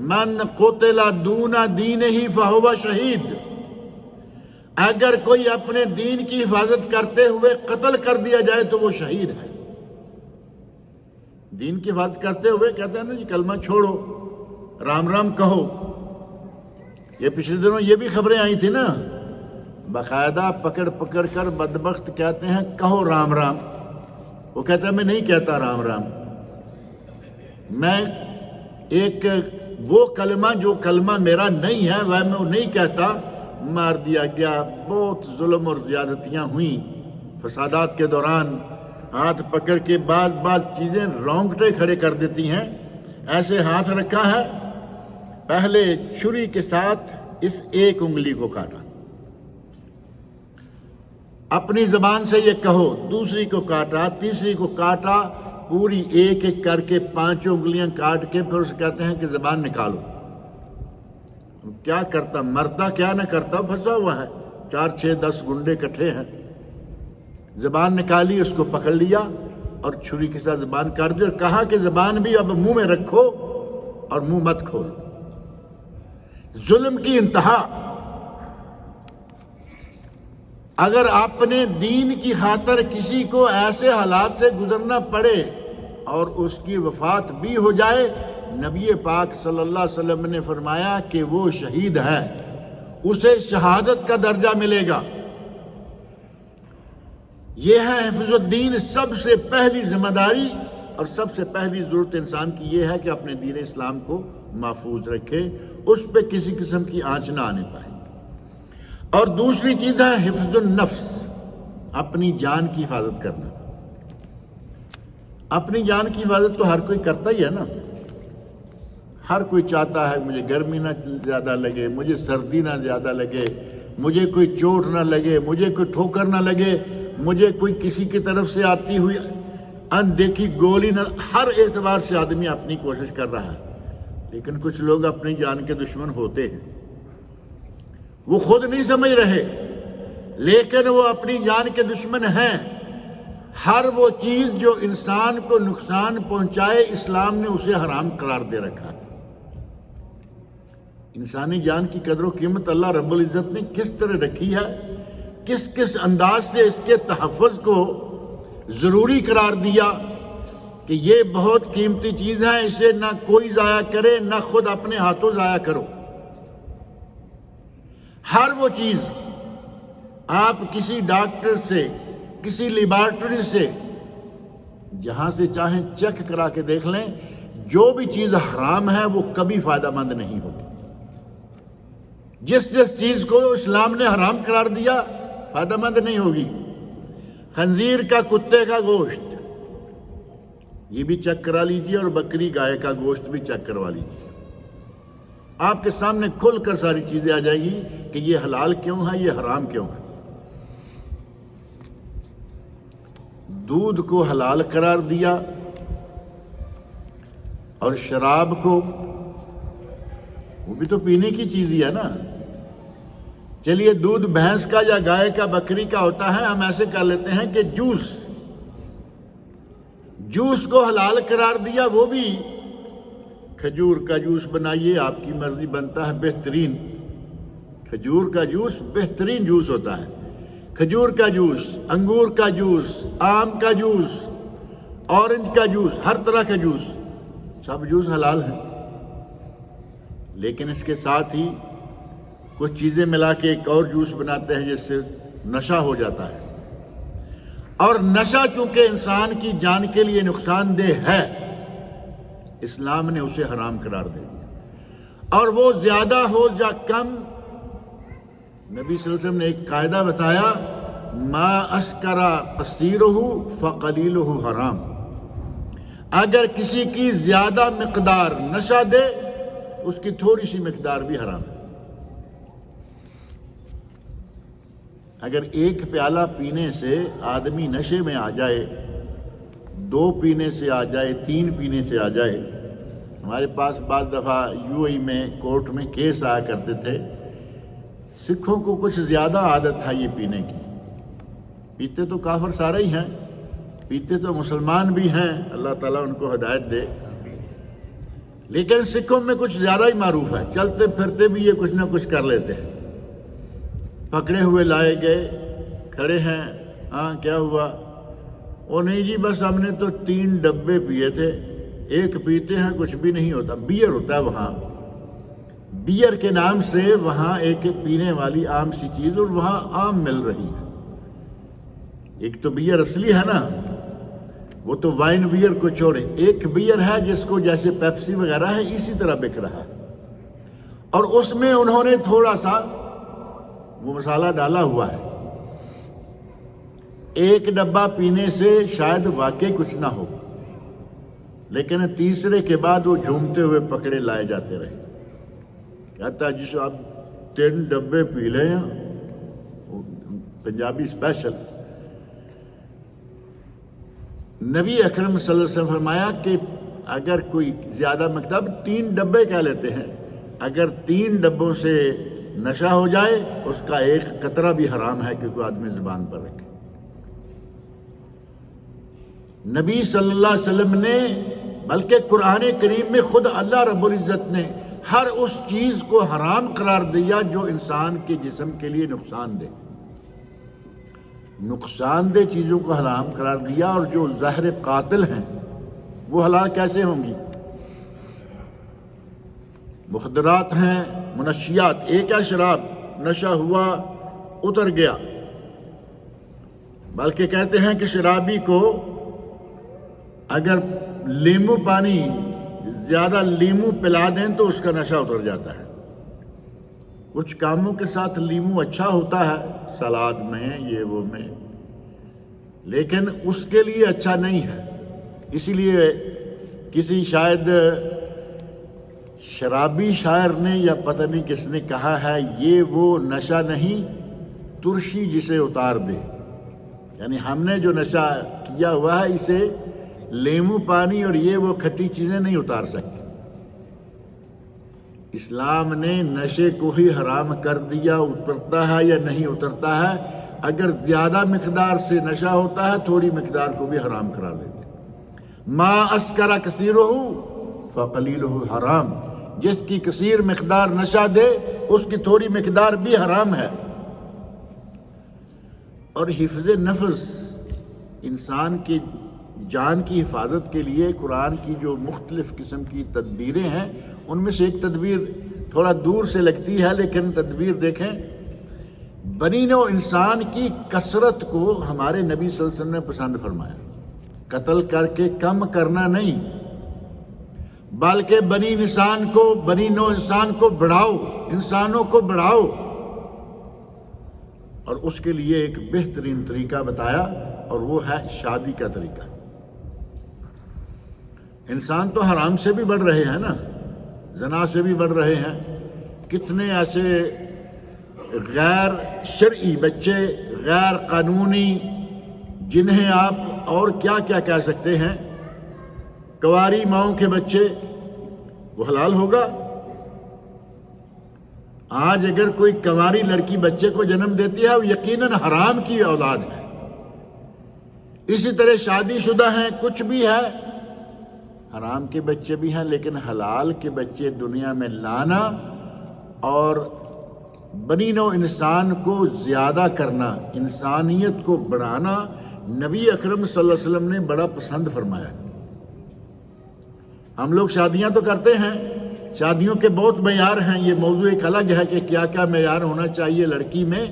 من قتل دون دینہ فہو شہید، اگر کوئی اپنے دین کی حفاظت کرتے ہوئے قتل کر دیا جائے تو وہ شہید ہے۔ دین کی حفاظت کرتے ہوئے کہتے ہیں نا جی کلمہ چھوڑو، رام رام کہو۔ یہ پچھلے دنوں یہ بھی خبریں آئی تھی نا، باقاعدہ پکڑ پکڑ کر بدبخت کہتے ہیں کہو رام رام، وہ کہتا ہے میں نہیں کہتا رام رام، میں ایک وہ کلمہ جو کلمہ میرا نہیں ہے وہ میں نہیں کہتا۔ مار دیا گیا، بہت ظلم اور زیادتیاں ہوئیں فسادات کے دوران، ہاتھ پکڑ کے بعض چیزیں رونگٹے کھڑے کر دیتی ہیں۔ ایسے ہاتھ رکھا ہے، پہلے چھری کے ساتھ اس ایک انگلی کو کاٹا، اپنی زبان سے یہ کہو، دوسری کو کاٹا، تیسری کو کاٹا، پوری ایک ایک کر کے 5 انگلیاں کاٹ کے پھر اسے کہتے ہیں کہ زبان نکالو۔ کیا کرتا، مرتا کیا نہ کرتا، پھنسا ہوا ہے، 4 6 10 گنڈے کٹھے ہیں۔ زبان نکالی، اس کو پکڑ لیا اور چھری کے ساتھ زبان کاٹ دی اور کہا کہ زبان بھی اب منہ میں رکھو اور منہ مت کھولو۔ ظلم کی انتہا۔ اگر اپنے دین کی خاطر کسی کو ایسے حالات سے گزرنا پڑے اور اس کی وفات بھی ہو جائے، نبی پاک صلی اللہ علیہ وسلم نے فرمایا کہ وہ شہید ہے، اسے شہادت کا درجہ ملے گا۔ یہ ہے حفظ الدین۔ سب سے پہلی ذمہ داری اور سب سے پہلی ضرورت انسان کی یہ ہے کہ اپنے دین اسلام کو محفوظ رکھے، اس پہ کسی قسم کی آنچ نہ آنے پائے۔ اور دوسری چیز ہے حفظ النفس، اپنی جان کی حفاظت کرنا۔ اپنی جان کی حفاظت تو ہر کوئی کرتا ہی ہے نا، ہر کوئی چاہتا ہے مجھے گرمی نہ زیادہ لگے، مجھے سردی نہ زیادہ لگے، مجھے کوئی چوٹ نہ لگے، مجھے کوئی ٹھوکر نہ لگے، مجھے کوئی کسی کی طرف سے آتی ہوئی اندیکھی گولی نہ۔ ہر اعتبار سے آدمی اپنی کوشش کر رہا ہے، لیکن کچھ لوگ اپنی جان کے دشمن ہوتے ہیں، وہ خود نہیں سمجھ رہے لیکن وہ اپنی جان کے دشمن ہیں۔ ہر وہ چیز جو انسان کو نقصان پہنچائے اسلام نے اسے حرام قرار دے رکھا ہے۔ انسانی جان کی قدر و قیمت اللہ رب العزت نے کس طرح رکھی ہے، کس کس انداز سے اس کے تحفظ کو ضروری قرار دیا کہ یہ بہت قیمتی چیز ہے، اسے نہ کوئی ضائع کرے، نہ خود اپنے ہاتھوں ضائع کرو۔ ہر وہ چیز آپ کسی ڈاکٹر سے، کسی لیبارٹری سے، جہاں سے چاہیں چیک کرا کے دیکھ لیں، جو بھی چیز حرام ہے وہ کبھی فائدہ مند نہیں ہوگی۔ جس چیز کو اسلام نے حرام قرار دیا فائدہ مند نہیں ہوگی۔ خنزیر کا، کتے کا گوشت یہ بھی چیک کرا لیجیے، اور بکری گائے کا گوشت بھی چیک کروا لیجیے، آپ کے سامنے کھل کر ساری چیزیں آ جائے گی کہ یہ حلال کیوں ہے، یہ حرام کیوں ہے۔ دودھ کو حلال قرار دیا اور شراب کو، وہ بھی تو پینے کی چیز ہی ہے نا۔ چلیے دودھ بھینس کا یا گائے کا، بکری کا ہوتا ہے، ہم ایسے کر لیتے ہیں کہ جوس کو حلال قرار دیا، وہ بھی کھجور کا جوس بنائیے، آپ کی مرضی، بنتا ہے بہترین۔ کھجور کا جوس بہترین جوس ہوتا ہے، کھجور کا جوس، انگور کا جوس، آم کا جوس، اورنج کا جوس، ہر طرح کا جوس، سب جوس حلال ہیں۔ لیکن اس کے ساتھ ہی کچھ چیزیں ملا کے ایک اور جوس بناتے ہیں جس سے نشہ ہو جاتا ہے، اور نشہ چونکہ انسان کی جان کے لیے نقصان دہ ہے، اسلام نے اسے حرام قرار دے دیا۔ اور وہ زیادہ ہو یا کم، نبی صلی اللہ علیہ وسلم نے ایک قاعدہ بتایا، ما اسکر کثیرہ فقلیلہ حرام۔ اگر کسی کی زیادہ مقدار نشہ دے، اس کی تھوڑی سی مقدار بھی حرام ہے۔ اگر ایک پیالہ پینے سے آدمی نشے میں آ جائے، 2 پینے سے آ جائے، 3 پینے سے آ جائے، ہمارے پاس بعض دفعہ UAE میں کورٹ میں کیس آیا کرتے تھے، سکھوں کو کچھ زیادہ عادت ہے یہ پینے کی، پیتے تو کافر سارے ہی ہیں، پیتے تو مسلمان بھی ہیں، اللہ تعالیٰ ان کو ہدایت دے، لیکن سکھوں میں کچھ زیادہ ہی معروف ہے، چلتے پھرتے بھی یہ کچھ نہ کچھ کر لیتے ہیں۔ پکڑے ہوئے لائے گئے، کھڑے ہیں، ہاں کیا ہوا؟ وہ نہیں جی بس ہم نے تو 3 ڈبے پیے تھے، ایک پیتے ہیں کچھ بھی نہیں ہوتا۔ بیئر ہوتا ہے وہاں، بیئر کے نام سے وہاں ایک پینے والی عام سی چیز، اور وہاں عام مل رہی ہے۔ ایک تو بیئر اصلی ہے نا، وہ تو وائن بیئر کو چھوڑیں، ایک بیئر ہے جس کو جیسے پیپسی وغیرہ ہے اسی طرح بک رہا ہے، اور اس میں انہوں نے تھوڑا سا وہ مسالہ ڈالا ہوا ہے۔ ایک ڈبہ پینے سے شاید واقعی کچھ نہ ہو، لیکن تیسرے کے بعد وہ جھومتے ہوئے پکڑے لائے جاتے رہے۔ کہتا ہے جس آپ 3 ڈبے پی لیں، پنجابی اسپیشل۔ نبی اکرم صلی اللہ علیہ وسلم فرمایا کہ اگر کوئی زیادہ مقدار 3 ڈبے کہہ لیتے ہیں، اگر 3 ڈبوں سے نشہ ہو جائے اس کا ایک قطرہ بھی حرام ہے کہ کوئی آدمی زبان پر رکھے۔ نبی صلی اللہ علیہ وسلم نے، بلکہ قرآن کریم میں خود اللہ رب العزت نے ہر اس چیز کو حرام قرار دیا جو انسان کے جسم کے لیے نقصان دہ چیزوں کو حرام قرار دیا، اور جو زہر قاتل ہیں وہ حلال کیسے ہوں گی؟ مخدرات ہیں، منشیات، ایک ہے شراب، نشہ ہوا اتر گیا، بلکہ کہتے ہیں کہ شرابی کو اگر لیمو پانی زیادہ لیمو پلا دیں تو اس کا نشہ اتر جاتا ہے۔ کچھ کاموں کے ساتھ لیمو اچھا ہوتا ہے، سلاد میں یہ وہ میں، لیکن اس کے لیے اچھا نہیں ہے۔ اسی لیے کسی شاید شرابی شاعر نے یا پتہ نہیں کس نے کہا ہے، یہ وہ نشہ نہیں ترشی جسے اتار دے، یعنی ہم نے جو نشہ کیا ہوا ہے اسے لیمو پانی اور یہ وہ کھٹی چیزیں نہیں اتار سکتی۔ اسلام نے نشے کو ہی حرام کر دیا، اترتا ہے یا نہیں اترتا ہے؟ اگر زیادہ مقدار سے نشہ ہوتا ہے تھوڑی مقدار کو بھی حرام قرار دیتے۔ ما اسکر کثیرہ فقلیلہ حرام، جس کی کثیر مقدار نشہ دے اس کی تھوڑی مقدار بھی حرام ہے۔ اور حفظ نفس، انسان کی جان کی حفاظت کے لیے قرآن کی جو مختلف قسم کی تدبیریں ہیں، ان میں سے ایک تدبیر تھوڑا دور سے لگتی ہے لیکن تدبیر دیکھیں، بنی نوع انسان کی کثرت کو ہمارے نبی صلی اللہ علیہ وسلم نے پسند فرمایا۔ قتل کر کے کم کرنا نہیں، بلکہ بنی نوع انسان کو بڑھاؤ، انسانوں کو بڑھاؤ، اور اس کے لیے ایک بہترین طریقہ بتایا، اور وہ ہے شادی کا طریقہ۔ انسان تو حرام سے بھی بڑھ رہے ہیں نا، زنا سے بھی بڑھ رہے ہیں، کتنے ایسے غیر شرعی بچے، غیر قانونی، جنہیں آپ اور کیا کیا کہہ سکتے ہیں، کنواری ماؤں کے بچے، وہ حلال ہوگا؟ آج اگر کوئی کنواری لڑکی بچے کو جنم دیتی ہے وہ یقیناً حرام کی اولاد ہے۔ اسی طرح شادی شدہ ہیں، کچھ بھی ہے، حرام کے بچے بھی ہیں، لیکن حلال کے بچے دنیا میں لانا اور بنی نوع انسان کو زیادہ کرنا، انسانیت کو بڑھانا، نبی اکرم صلی اللہ علیہ وسلم نے بڑا پسند فرمایا۔ ہم لوگ شادیاں تو کرتے ہیں، شادیوں کے بہت معیار ہیں، یہ موضوع ایک الگ ہے کہ کیا کیا معیار ہونا چاہیے لڑکی میں۔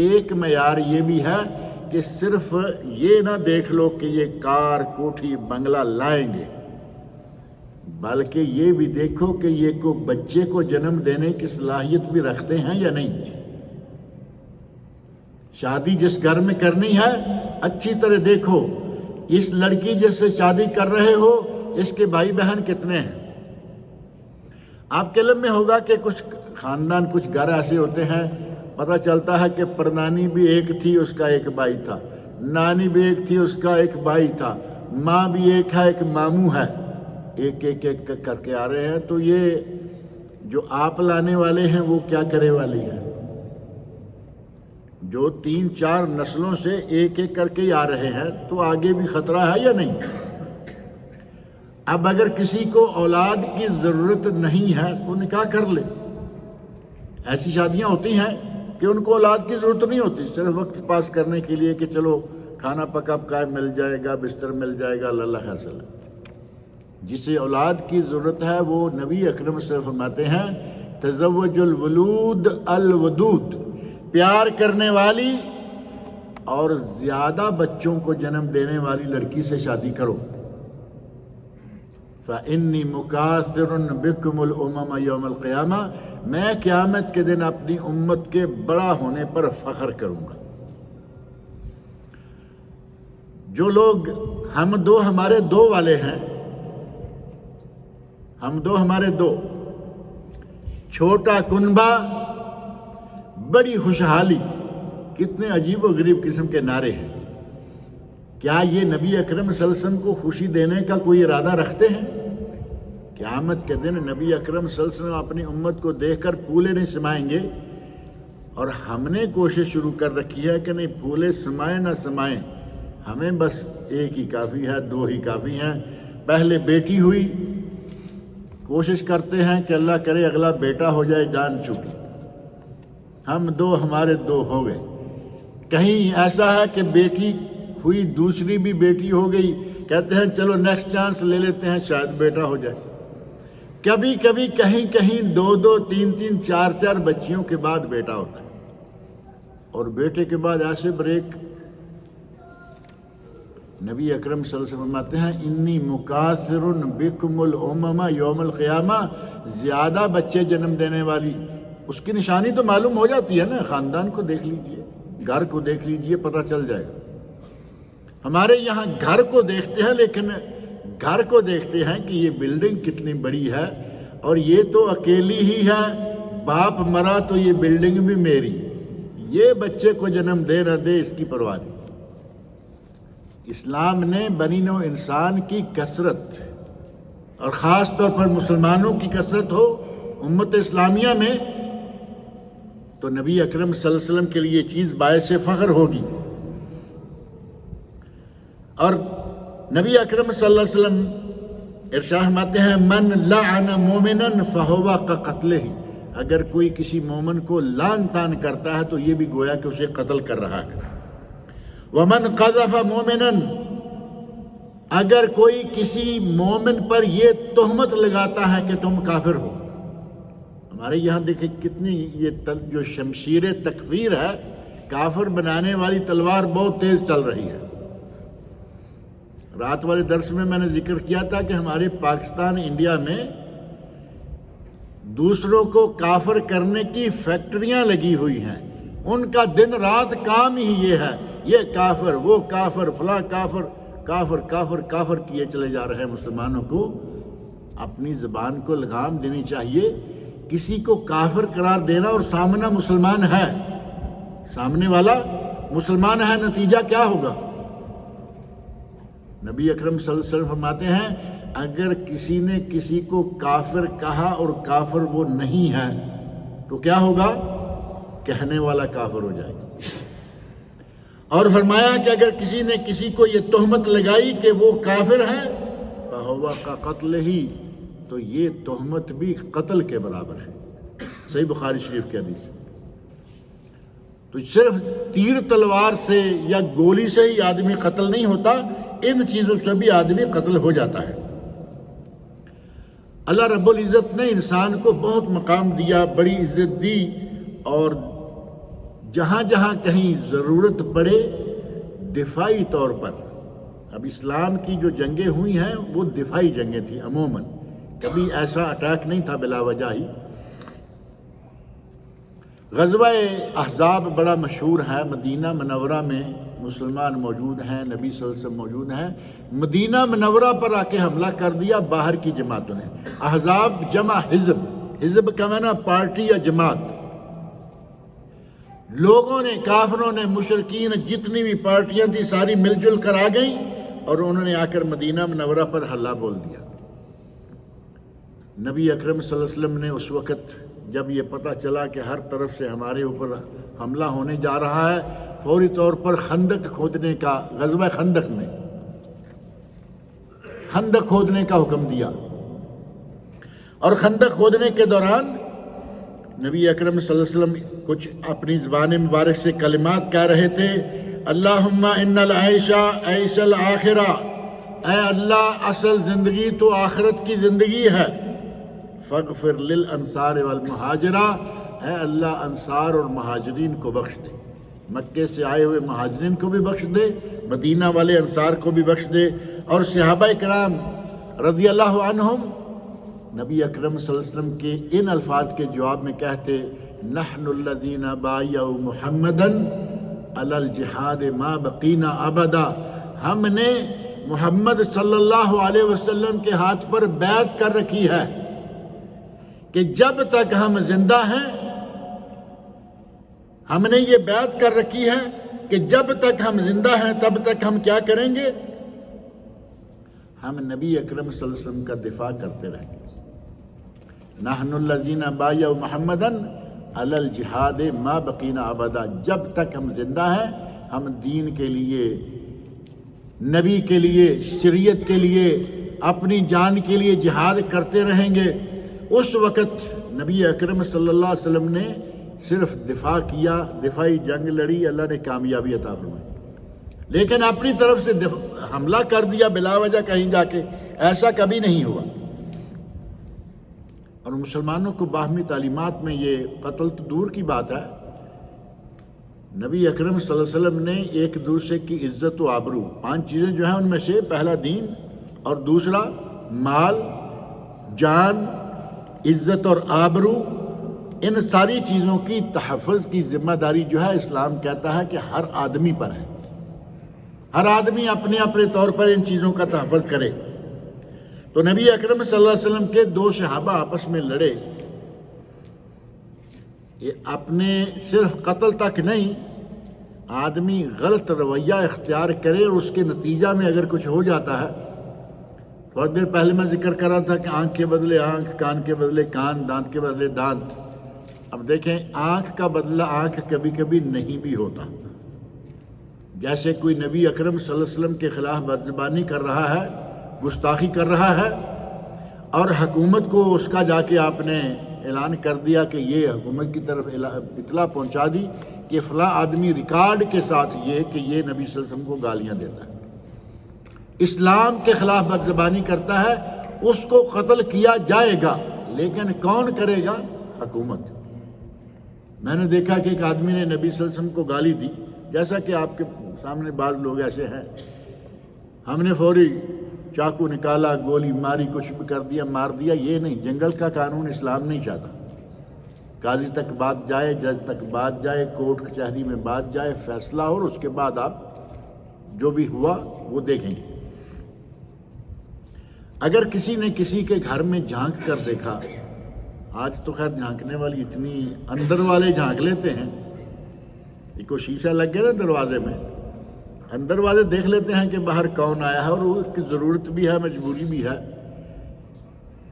ایک معیار یہ بھی ہے کہ صرف یہ نہ دیکھ لو کہ یہ کار، کوٹھی، بنگلہ لائیں گے، بلکہ یہ بھی دیکھو کہ یہ کو بچے کو جنم دینے کی صلاحیت بھی رکھتے ہیں یا نہیں۔ شادی جس گھر میں کرنی ہے اچھی طرح دیکھو، اس لڑکی جس سے شادی کر رہے ہو اس کے بھائی بہن کتنے ہیں۔ آپ کے علم میں ہوگا کہ کچھ خاندان، کچھ گھر ایسے ہوتے ہیں، پتہ چلتا ہے کہ پردانی بھی ایک تھی، اس کا ایک بھائی تھا، نانی بھی ایک تھی، اس کا ایک بھائی تھا، ماں بھی ایک ہے، ایک ماموں ہے، ایک ایک ایک کر کے آ رہے ہیں۔ تو یہ جو آپ لانے والے ہیں وہ کیا کرے والی ہے؟ جو 3-4 نسلوں سے ایک ایک کر کے آ رہے ہیں تو آگے بھی خطرہ ہے یا نہیں؟ اب اگر کسی کو اولاد کی ضرورت نہیں ہے تو نکاح کر لے، ایسی شادیاں ہوتی ہیں، کہ ان کو اولاد کی ضرورت نہیں ہوتی، صرف وقت پاس کرنے کے لیے کہ چلو کھانا پکا پکائے مل جائے گا، بستر مل جائے گا، اللہ حاصل ہے۔ جسے اولاد کی ضرورت ہے وہ نبی اکرم صلی اللہ علیہ وسلم فرماتے ہیں تزوج الولود الودود، پیار کرنے والی اور زیادہ بچوں کو جنم دینے والی لڑکی سے شادی کرو۔ فَإِنِّي مُكَاثِرٌ بِكُمُ الْأُمَمَ يَوْمَ الْقِيَامَةِ، میں قیامت کے دن اپنی امت کے بڑا ہونے پر فخر کروں گا۔ جو لوگ ہم دو ہمارے دو والے ہیں، ہم دو ہمارے دو، چھوٹا کنبہ بڑی خوشحالی، کتنے عجیب و غریب قسم کے نعرے ہیں۔ کیا یہ نبی اکرم صلی اللہ علیہ وسلم کو خوشی دینے کا کوئی ارادہ رکھتے ہیں؟ قیامت کے دن نبی اکرم صلی اللہ علیہ وسلم اپنی امت کو دیکھ کر پھولے نہیں سمائیں گے، اور ہم نے کوشش شروع کر رکھی ہے کہ نہیں پھولے سمائیں نہ سمائیں، ہمیں بس ایک ہی کافی ہے، دو ہی کافی ہیں۔ پہلے بیٹی ہوئی، کوشش کرتے ہیں کہ اللہ کرے اگلا بیٹا ہو جائے، جان چھوٹی، ہم دو ہمارے دو ہو گئے۔ کہیں ایسا ہے کہ بیٹی ہوئی دوسری بھی بیٹی ہو گئی، کہتے ہیں چلو نیکسٹ چانس لے لیتے ہیں شاید بیٹا ہو جائے۔ کبھی کبھی کہیں کہیں دو دو تین تین چار چار بچیوں کے بعد بیٹا ہوتا ہے، اور بیٹے کے بعد ایسے بریک۔ نبی اکرم صلی اللہ علیہ وسلم فرماتے ہیں انی مکاثر بکم الامم یوم القیامہ، زیادہ بچے جنم دینے والی، اس کی نشانی تو معلوم ہو جاتی ہے نا، خاندان کو دیکھ لیجئے، گھر کو دیکھ لیجئے، پتہ چل جائے گا۔ ہمارے یہاں گھر کو دیکھتے ہیں، لیکن گھر کو دیکھتے ہیں کہ یہ بلڈنگ کتنی بڑی ہے، اور یہ تو اکیلی ہی ہے، باپ مرا تو یہ بلڈنگ بھی میری، یہ بچے کو جنم دے نہ دے اس کی پرواہ نہیں۔ اسلام نے بنی نوع انسان کی کثرت، اور خاص طور پر مسلمانوں کی کثرت ہو امت اسلامیہ میں، تو نبی اکرم صلی اللہ علیہ وسلم کے لیے یہ چیز باعث فخر ہوگی۔ اور نبی اکرم صلی اللہ علیہ وسلم ارشاد فرماتے ہیں من لعن مومنا فہو کقتلہ، اگر کوئی کسی مومن کو لعن طعن کرتا ہے تو یہ بھی گویا کہ اسے قتل کر رہا ہے۔ ومن قذف مومنا، اگر کوئی کسی مومن پر یہ تہمت لگاتا ہے کہ تم کافر ہو، ہمارے یہاں دیکھیں کتنی یہ جو شمشیر تکفیر ہے، کافر بنانے والی تلوار بہت تیز چل رہی ہے۔ رات والے درس میں نے ذکر کیا تھا کہ ہمارے پاکستان انڈیا میں دوسروں کو کافر کرنے کی فیکٹریاں لگی ہوئی ہیں، ان کا دن رات کام ہی یہ ہے، یہ کافر، وہ کافر، فلاں کافر، کافر کافر کافر کیے چلے جا رہے ہیں۔ مسلمانوں کو اپنی زبان کو لگام دینی چاہیے، کسی کو کافر قرار دینا، اور سامنا مسلمان ہے، سامنے والا مسلمان ہے، نتیجہ کیا ہوگا؟ نبی اکرم صلی اللہ علیہ وسلم فرماتے ہیں اگر کسی نے کسی کو کافر کہا اور کافر وہ نہیں ہے تو کیا ہوگا؟ کہنے والا کافر ہو جائے گا۔ اور فرمایا کہ اگر کسی نے کسی کو یہ تہمت لگائی کہ وہ کافر ہے فہو کقتلہ، تو یہ تہمت بھی قتل کے برابر ہے۔ صحیح بخاری شریف کی حدیث۔ تو صرف تیر تلوار سے یا گولی سے ہی آدمی قتل نہیں ہوتا، ان چیزوں سے بھی آدمی قتل ہو جاتا ہے۔ اللہ رب العزت نے انسان کو بہت مقام دیا، بڑی عزت دی، اور جہاں جہاں کہیں ضرورت پڑے دفاعی طور پر، اب اسلام کی جو جنگیں ہوئی ہیں وہ دفاعی جنگیں تھیں عموماً، کبھی ایسا اٹیک نہیں تھا بلا وجہ ہی۔ غزوہ احزاب بڑا مشہور ہے، مدینہ منورہ میں مسلمان موجود ہیں، نبی صلی اللہ علیہ وسلم موجود ہیں، مدینہ منورہ پر آ کے حملہ کر دیا باہر کی جماعتوں نے۔ احزاب جمع حزب، حزب کا معنی پارٹی یا جماعت۔ لوگوں نے، کافروں نے، مشرکین جتنی بھی پارٹیاں تھیں ساری مل جل کر آ گئیں، اور انہوں نے آ کر مدینہ منورہ پر حلہ بول دیا۔ نبی اکرم صلی اللہ علیہ وسلم نے اس وقت جب یہ پتہ چلا کہ ہر طرف سے ہمارے اوپر حملہ ہونے جا رہا ہے، فوری طور پر خندق کھودنے کا، غزوہ خندق میں خندق کھودنے کا حکم دیا۔ اور خندق کھودنے کے دوران نبی اکرم صلی اللہ علیہ وسلم کچھ اپنی زبان مبارک سے کلمات کہہ رہے تھے، اللہم ان العیش عیش الآخرہ، اے اللہ اصل زندگی تو آخرت کی زندگی ہے، فاغفر للانصار والمہاجرہ، اے اللہ انصار اور مہاجرین کو بخش دے، مکے سے آئے ہوئے مہاجرین کو بھی بخش دے، مدینہ والے انصار کو بھی بخش دے۔ اور صحابہ کرام رضی اللہ عنہم نبی اکرم صلی اللہ علیہ وسلم کے ان الفاظ کے جواب میں کہتے، نحن الذین بایعوا محمدا علی الجہاد ما بقینا ابدا، ہم نے محمد صلی اللہ علیہ وسلم کے ہاتھ پر بیعت کر رکھی ہے کہ جب تک ہم زندہ ہیں، ہم نے یہ بیعت کر رکھی ہے کہ جب تک ہم زندہ ہیں تب تک ہم کیا کریں گے؟ ہم نبی اکرم صلی اللہ علیہ وسلم کا دفاع کرتے رہیں گے۔ نحن الذین بایعوا محمدا علی الجہاد ما بقینا ابدا، جب تک ہم زندہ ہیں ہم دین کے لیے، نبی کے لیے، شریعت کے لیے، اپنی جان کے لیے جہاد کرتے رہیں گے۔ اس وقت نبی اکرم صلی اللہ علیہ وسلم نے صرف دفاع کیا، دفاعی جنگ لڑی، اللہ نے کامیابی عطا فرمائی، لیکن اپنی طرف سے حملہ کر دیا بلا وجہ کہیں جا کے، ایسا کبھی نہیں ہوا۔ اور مسلمانوں کو باہمی تعلیمات میں یہ قتل تو دور کی بات ہے، نبی اکرم صلی اللہ علیہ وسلم نے ایک دوسرے کی عزت و آبرو، 5 چیزیں جو ہیں ان میں سے پہلا دین، اور دوسرا مال، جان، عزت اور آبرو، ان ساری چیزوں کی تحفظ کی ذمہ داری جو ہے اسلام کہتا ہے کہ ہر آدمی پر ہے، ہر آدمی اپنے اپنے طور پر ان چیزوں کا تحفظ کرے۔ تو نبی اکرم صلی اللہ علیہ وسلم کے 2 صحابہ آپس میں لڑے، یہ اپنے صرف قتل تک نہیں، آدمی غلط رویہ اختیار کرے اور اس کے نتیجہ میں اگر کچھ ہو جاتا ہے، تھوڑی دیر پہلے میں ذکر کر رہا تھا کہ آنکھ کے بدلے آنکھ، کان کے بدلے کان، دانت کے بدلے دانت۔ اب دیکھیں آنکھ کا بدلہ آنکھ کبھی کبھی نہیں بھی ہوتا، جیسے کوئی نبی اکرم صلی اللہ علیہ وسلم کے خلاف بدزبانی کر رہا ہے، گستاخی کر رہا ہے، اور حکومت کو اس کا جا کے آپ نے اعلان کر دیا کہ یہ حکومت کی طرف اطلاع پہنچا دی کہ فلاں آدمی ریکارڈ کے ساتھ یہ کہ یہ نبی صلی اللہ علیہ وسلم کو گالیاں دیتا ہے، اسلام کے خلاف بدزبانی کرتا ہے، اس کو قتل کیا جائے گا، لیکن کون کرے گا؟ حکومت۔ میں نے دیکھا کہ ایک آدمی نے نبی صلی اللہ علیہ وسلم کو گالی دی، جیسا کہ آپ کے سامنے بعض لوگ ایسے ہیں، ہم نے فوری چاقو نکالا، گولی ماری، کچھ بھی کر دیا، مار دیا، یہ نہیں، جنگل کا قانون اسلام نہیں چاہتا۔ قاضی تک بات جائے، جج تک بات جائے، کورٹ کچہری میں بات جائے، فیصلہ ہو، اور اس کے بعد آپ جو بھی ہوا وہ دیکھیں گے۔ اگر کسی نے کسی کے گھر میں جھانک کر دیکھا، آج تو خیر جھانکنے والی اتنی، اندر والے جھانک لیتے ہیں، یہ کوئی شیشہ لگ گیا نا دروازے میں، اندر والے دیکھ لیتے ہیں کہ باہر کون آیا ہے، اور اس کی ضرورت بھی ہے، مجبوری بھی ہے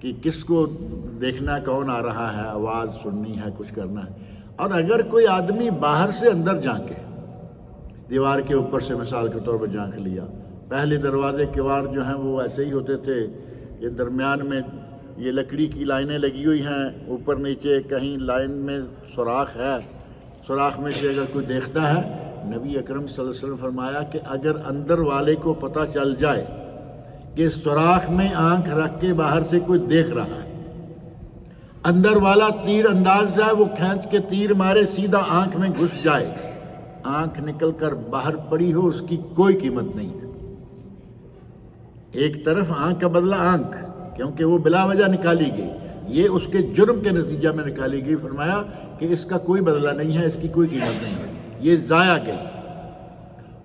کہ کس کو دیکھنا، کون آ رہا ہے، آواز سننی ہے، کچھ کرنا ہے۔ اور اگر کوئی آدمی باہر سے اندر جھانکے، دیوار کے اوپر سے مثال کے طور پر جھانک لیا، پہلے دروازے کیوار جو ہیں وہ ایسے ہی ہوتے تھے، یہ درمیان میں یہ لکڑی کی لائنیں لگی ہوئی ہیں، اوپر نیچے کہیں لائن میں سوراخ ہے، سوراخ میں سے اگر کوئی دیکھتا ہے، نبی اکرم صلی اللہ علیہ وسلم فرمایا کہ اگر اندر والے کو پتہ چل جائے کہ سوراخ میں آنکھ رکھ کے باہر سے کوئی دیکھ رہا ہے، اندر والا تیر انداز ہے، وہ کھینچ کے تیر مارے، سیدھا آنکھ میں گھس جائے، آنکھ نکل کر باہر پڑی ہو، اس کی کوئی قیمت نہیں ہے۔ ایک طرف آنکھ کا بدلہ آنکھ، کیونکہ وہ بلا وجہ نکالی گئی، یہ اس کے جرم کے نتیجہ میں نکالی گئی، فرمایا کہ اس کا کوئی بدلہ نہیں ہے، اس کی کوئی قیمت نہیں ہے، یہ ضائع گئی۔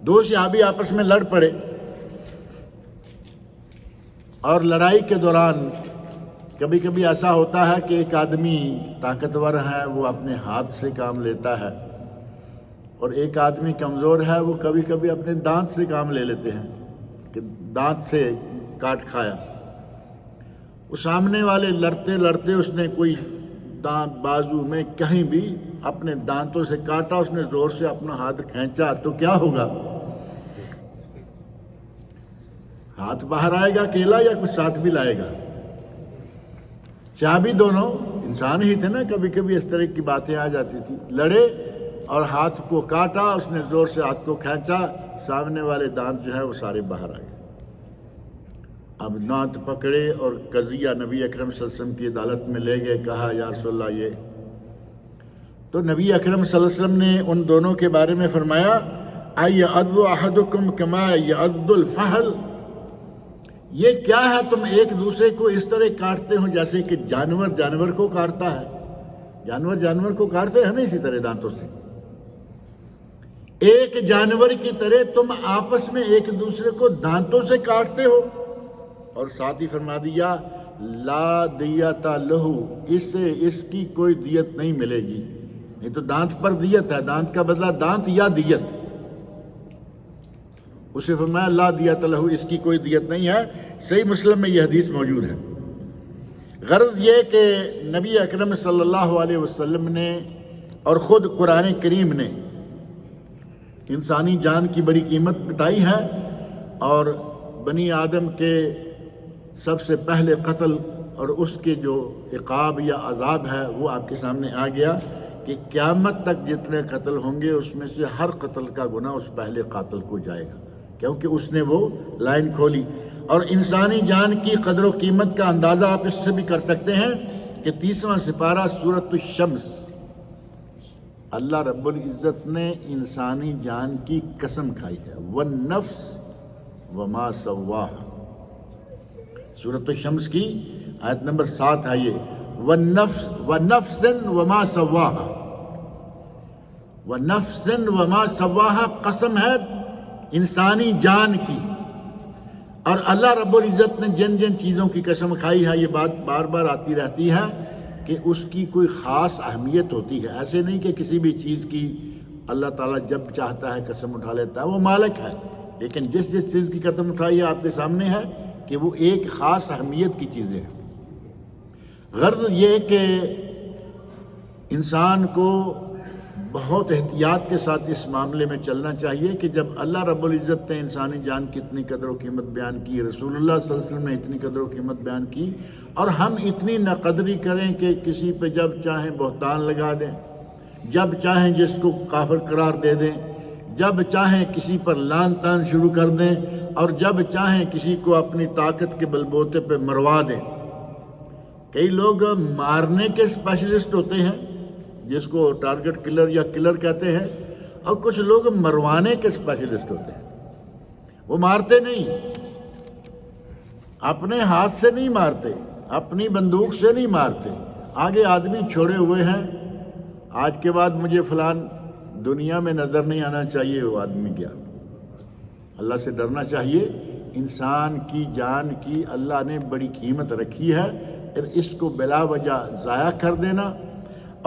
2 صحابی آپس میں لڑ پڑے، اور لڑائی کے دوران کبھی کبھی ایسا ہوتا ہے کہ ایک آدمی طاقتور ہے، وہ اپنے ہاتھ سے کام لیتا ہے، اور ایک آدمی کمزور ہے، وہ کبھی کبھی اپنے دانت سے کام لے لیتے ہیں کہ دانت سے کاٹ کھایا۔ وہ سامنے والے لڑتے لڑتے اس نے کوئی دانت بازو میں کہیں بھی اپنے دانتوں سے کاٹا، اس نے زور سے اپنا ہاتھ کھینچا، تو کیا ہوگا؟ ہاتھ باہر آئے گا اکیلا یا کچھ ساتھ بھی لائے گا؟ چابی دونوں انسان ہی تھے نا، کبھی کبھی اس طرح کی باتیں آ جاتی تھی. لڑے اور ہاتھ کو کاٹا، اس نے زور سے ہاتھ کو کھینچا، سامنے والے دانت جو ہے وہ سارے باہر آ گئے. اب دانت پکڑے اور قضیہ نبی اکرم صلی اللہ علیہ وسلم کی عدالت میں لے گئے. کہا یا رسول اللہ یہ تو نبی اکرم صلی اللہ علیہ وسلم نے ان دونوں کے بارے میں فرمایا اَيَعَضُّ أَحَدُكُمْ كَمَا يَعَضُّ الْفَحْلُ، یہ کیا ہے تم ایک دوسرے کو اس طرح کاٹتے ہو جیسے کہ جانور کو کاٹتا ہے. جانور کو کاٹتے ہیں نا اسی طرح دانتوں سے. ایک جانور کی طرح تم آپس میں ایک دوسرے کو دانتوں سے کاٹتے ہو. اور ساتھ ہی فرما دیا لا دیت لہو، اس سے اس کی کوئی دیت نہیں ملے گی. نہیں تو دانت پر دیت ہے، دانت کا بدلہ دانت یا دیت. اسے فرمایا لا دیت لہو، اس کی کوئی دیت نہیں ہے. صحیح مسلم میں یہ حدیث موجود ہے. غرض یہ کہ نبی اکرم صلی اللہ علیہ وسلم نے اور خود قرآن کریم نے انسانی جان کی بڑی قیمت بتائی ہے، اور بنی آدم کے سب سے پہلے قتل اور اس کے جو عقاب یا عذاب ہے وہ آپ کے سامنے آ گیا کہ قیامت تک جتنے قتل ہوں گے اس میں سے ہر قتل کا گناہ اس پہلے قاتل کو جائے گا، کیونکہ اس نے وہ لائن کھولی. اور انسانی جان کی قدر و قیمت کا اندازہ آپ اس سے بھی کر سکتے ہیں کہ 30واں سپارہ سورۃ الشمس، اللہ رب العزت نے انسانی جان کی قسم کھائی ہے. والنفس وما سواہا، سورۃ الشمس کی آیت نمبر 7 ہے یہ. والنفس وما سواہا، والنفس وما سواہا قسم ہے انسانی جان کی. اور اللہ رب العزت نے جن جن چیزوں کی قسم کھائی ہے، یہ بات بار بار آتی رہتی ہے کہ اس کی کوئی خاص اہمیت ہوتی ہے. ایسے نہیں کہ کسی بھی چیز کی اللہ تعالیٰ جب چاہتا ہے قسم اٹھا لیتا ہے، وہ مالک ہے، لیکن جس چیز کی قسم اٹھائی ہے آپ کے سامنے ہے کہ وہ ایک خاص اہمیت کی چیزیں ہیں. غرض یہ کہ انسان کو بہت احتیاط کے ساتھ اس معاملے میں چلنا چاہیے کہ جب اللہ رب العزت نے انسانی جان کی اتنی قدر و قیمت بیان کی، رسول اللہ صلی اللہ علیہ وسلم نے اتنی قدر و قیمت بیان کی، اور ہم اتنی ناقدری کریں کہ کسی پہ جب چاہیں بہتان لگا دیں، جب چاہیں جس کو کافر قرار دے دیں، جب چاہیں کسی پر لعن طعن شروع کر دیں، اور جب چاہیں کسی کو اپنی طاقت کے بلبوتے پہ مروا دیں. کئی لوگ مارنے کے اسپیشلسٹ ہوتے ہیں جس کو ٹارگٹ کلر یا کلر کہتے ہیں، اور کچھ لوگ مروانے کے اسپیشلسٹ ہوتے ہیں. وہ مارتے نہیں، اپنے ہاتھ سے نہیں مارتے، اپنی بندوق سے نہیں مارتے، آگے آدمی چھوڑے ہوئے ہیں، آج کے بعد مجھے فلان دنیا میں نظر نہیں آنا چاہیے وہ آدمی گیا. اللہ سے ڈرنا چاہیے. انسان کی جان کی اللہ نے بڑی قیمت رکھی ہے، پھر اس کو بلا وجہ ضائع کر دینا،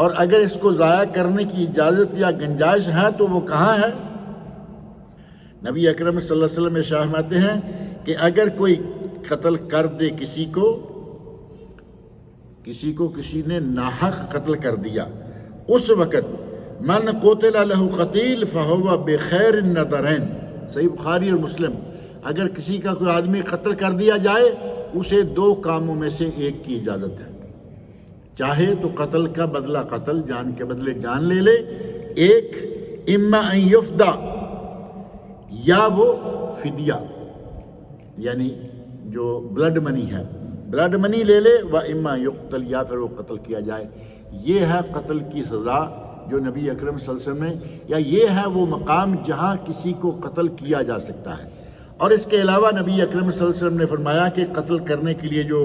اور اگر اس کو ضائع کرنے کی اجازت یا گنجائش ہے تو وہ کہاں ہے؟ نبی اکرم صلی اللہ علیہ وسلم ارشاد فرماتے ہیں کہ اگر کوئی قتل کر دے کسی کو کسی نے ناحق قتل کر دیا، اس وقت من قتل له قتیل فهو بخیر النظرین، صحیح بخاری اور مسلم. اگر کسی کا کوئی آدمی قتل کر دیا جائے اسے 2 کاموں میں سے ایک کی اجازت ہے. چاہے تو قتل کا بدلہ قتل، جان کے بدلے جان لے لے. ایک اما ان یفدا، یا وہ فدیہ یعنی جو بلڈ منی ہے، بلڈ منی لے لے، و اما یقتل، یا پھر وہ قتل کیا جائے. یہ ہے قتل کی سزا جو نبی اکرم صلی اللہ علیہ وسلم نے، یا یہ ہے وہ مقام جہاں کسی کو قتل کیا جا سکتا ہے. اور اس کے علاوہ نبی اکرم صلی اللہ علیہ وسلم نے فرمایا کہ قتل کرنے کے لیے جو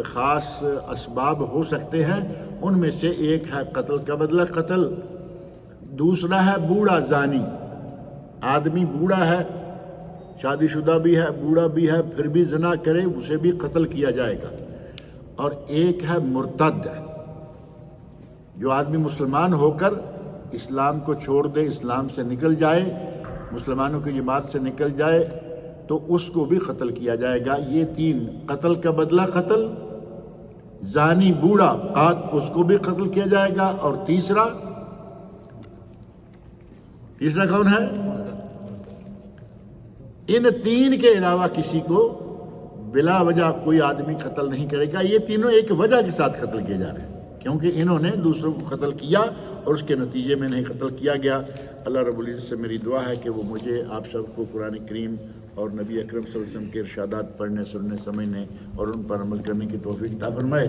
خاص اسباب ہو سکتے ہیں ان میں سے ایک ہے قتل کا بدلہ قتل، دوسرا ہے بوڑھا زانی، آدمی بوڑھا ہے، شادی شدہ بھی ہے، بوڑھا بھی ہے، پھر بھی زنا کرے اسے بھی قتل کیا جائے گا. اور ایک ہے مرتد، جو آدمی مسلمان ہو کر اسلام کو چھوڑ دے، اسلام سے نکل جائے، مسلمانوں کی جماعت سے نکل جائے، تو اس کو بھی قتل کیا جائے گا. یہ 3، قتل کا بدلہ قتل، زانی بوڑھا اس کو بھی قتل کیا جائے گا، اور تیسرا کون ہے؟ ان 3 کے علاوہ کسی کو بلا وجہ کوئی آدمی قتل نہیں کرے گا. یہ تینوں ایک وجہ کے ساتھ قتل کیے جا رہے ہیں. کیونکہ انہوں نے دوسروں کو قتل کیا اور اس کے نتیجے میں نہیں قتل کیا گیا۔ اللہ رب العزت سے میری دعا ہے کہ وہ مجھے آپ سب کو قرآن کریم اور نبی اکرم صلی اللہ علیہ وسلم کے ارشادات پڑھنے، سننے، سمجھنے اور ان پر عمل کرنے کی توفیق عطا فرمائے۔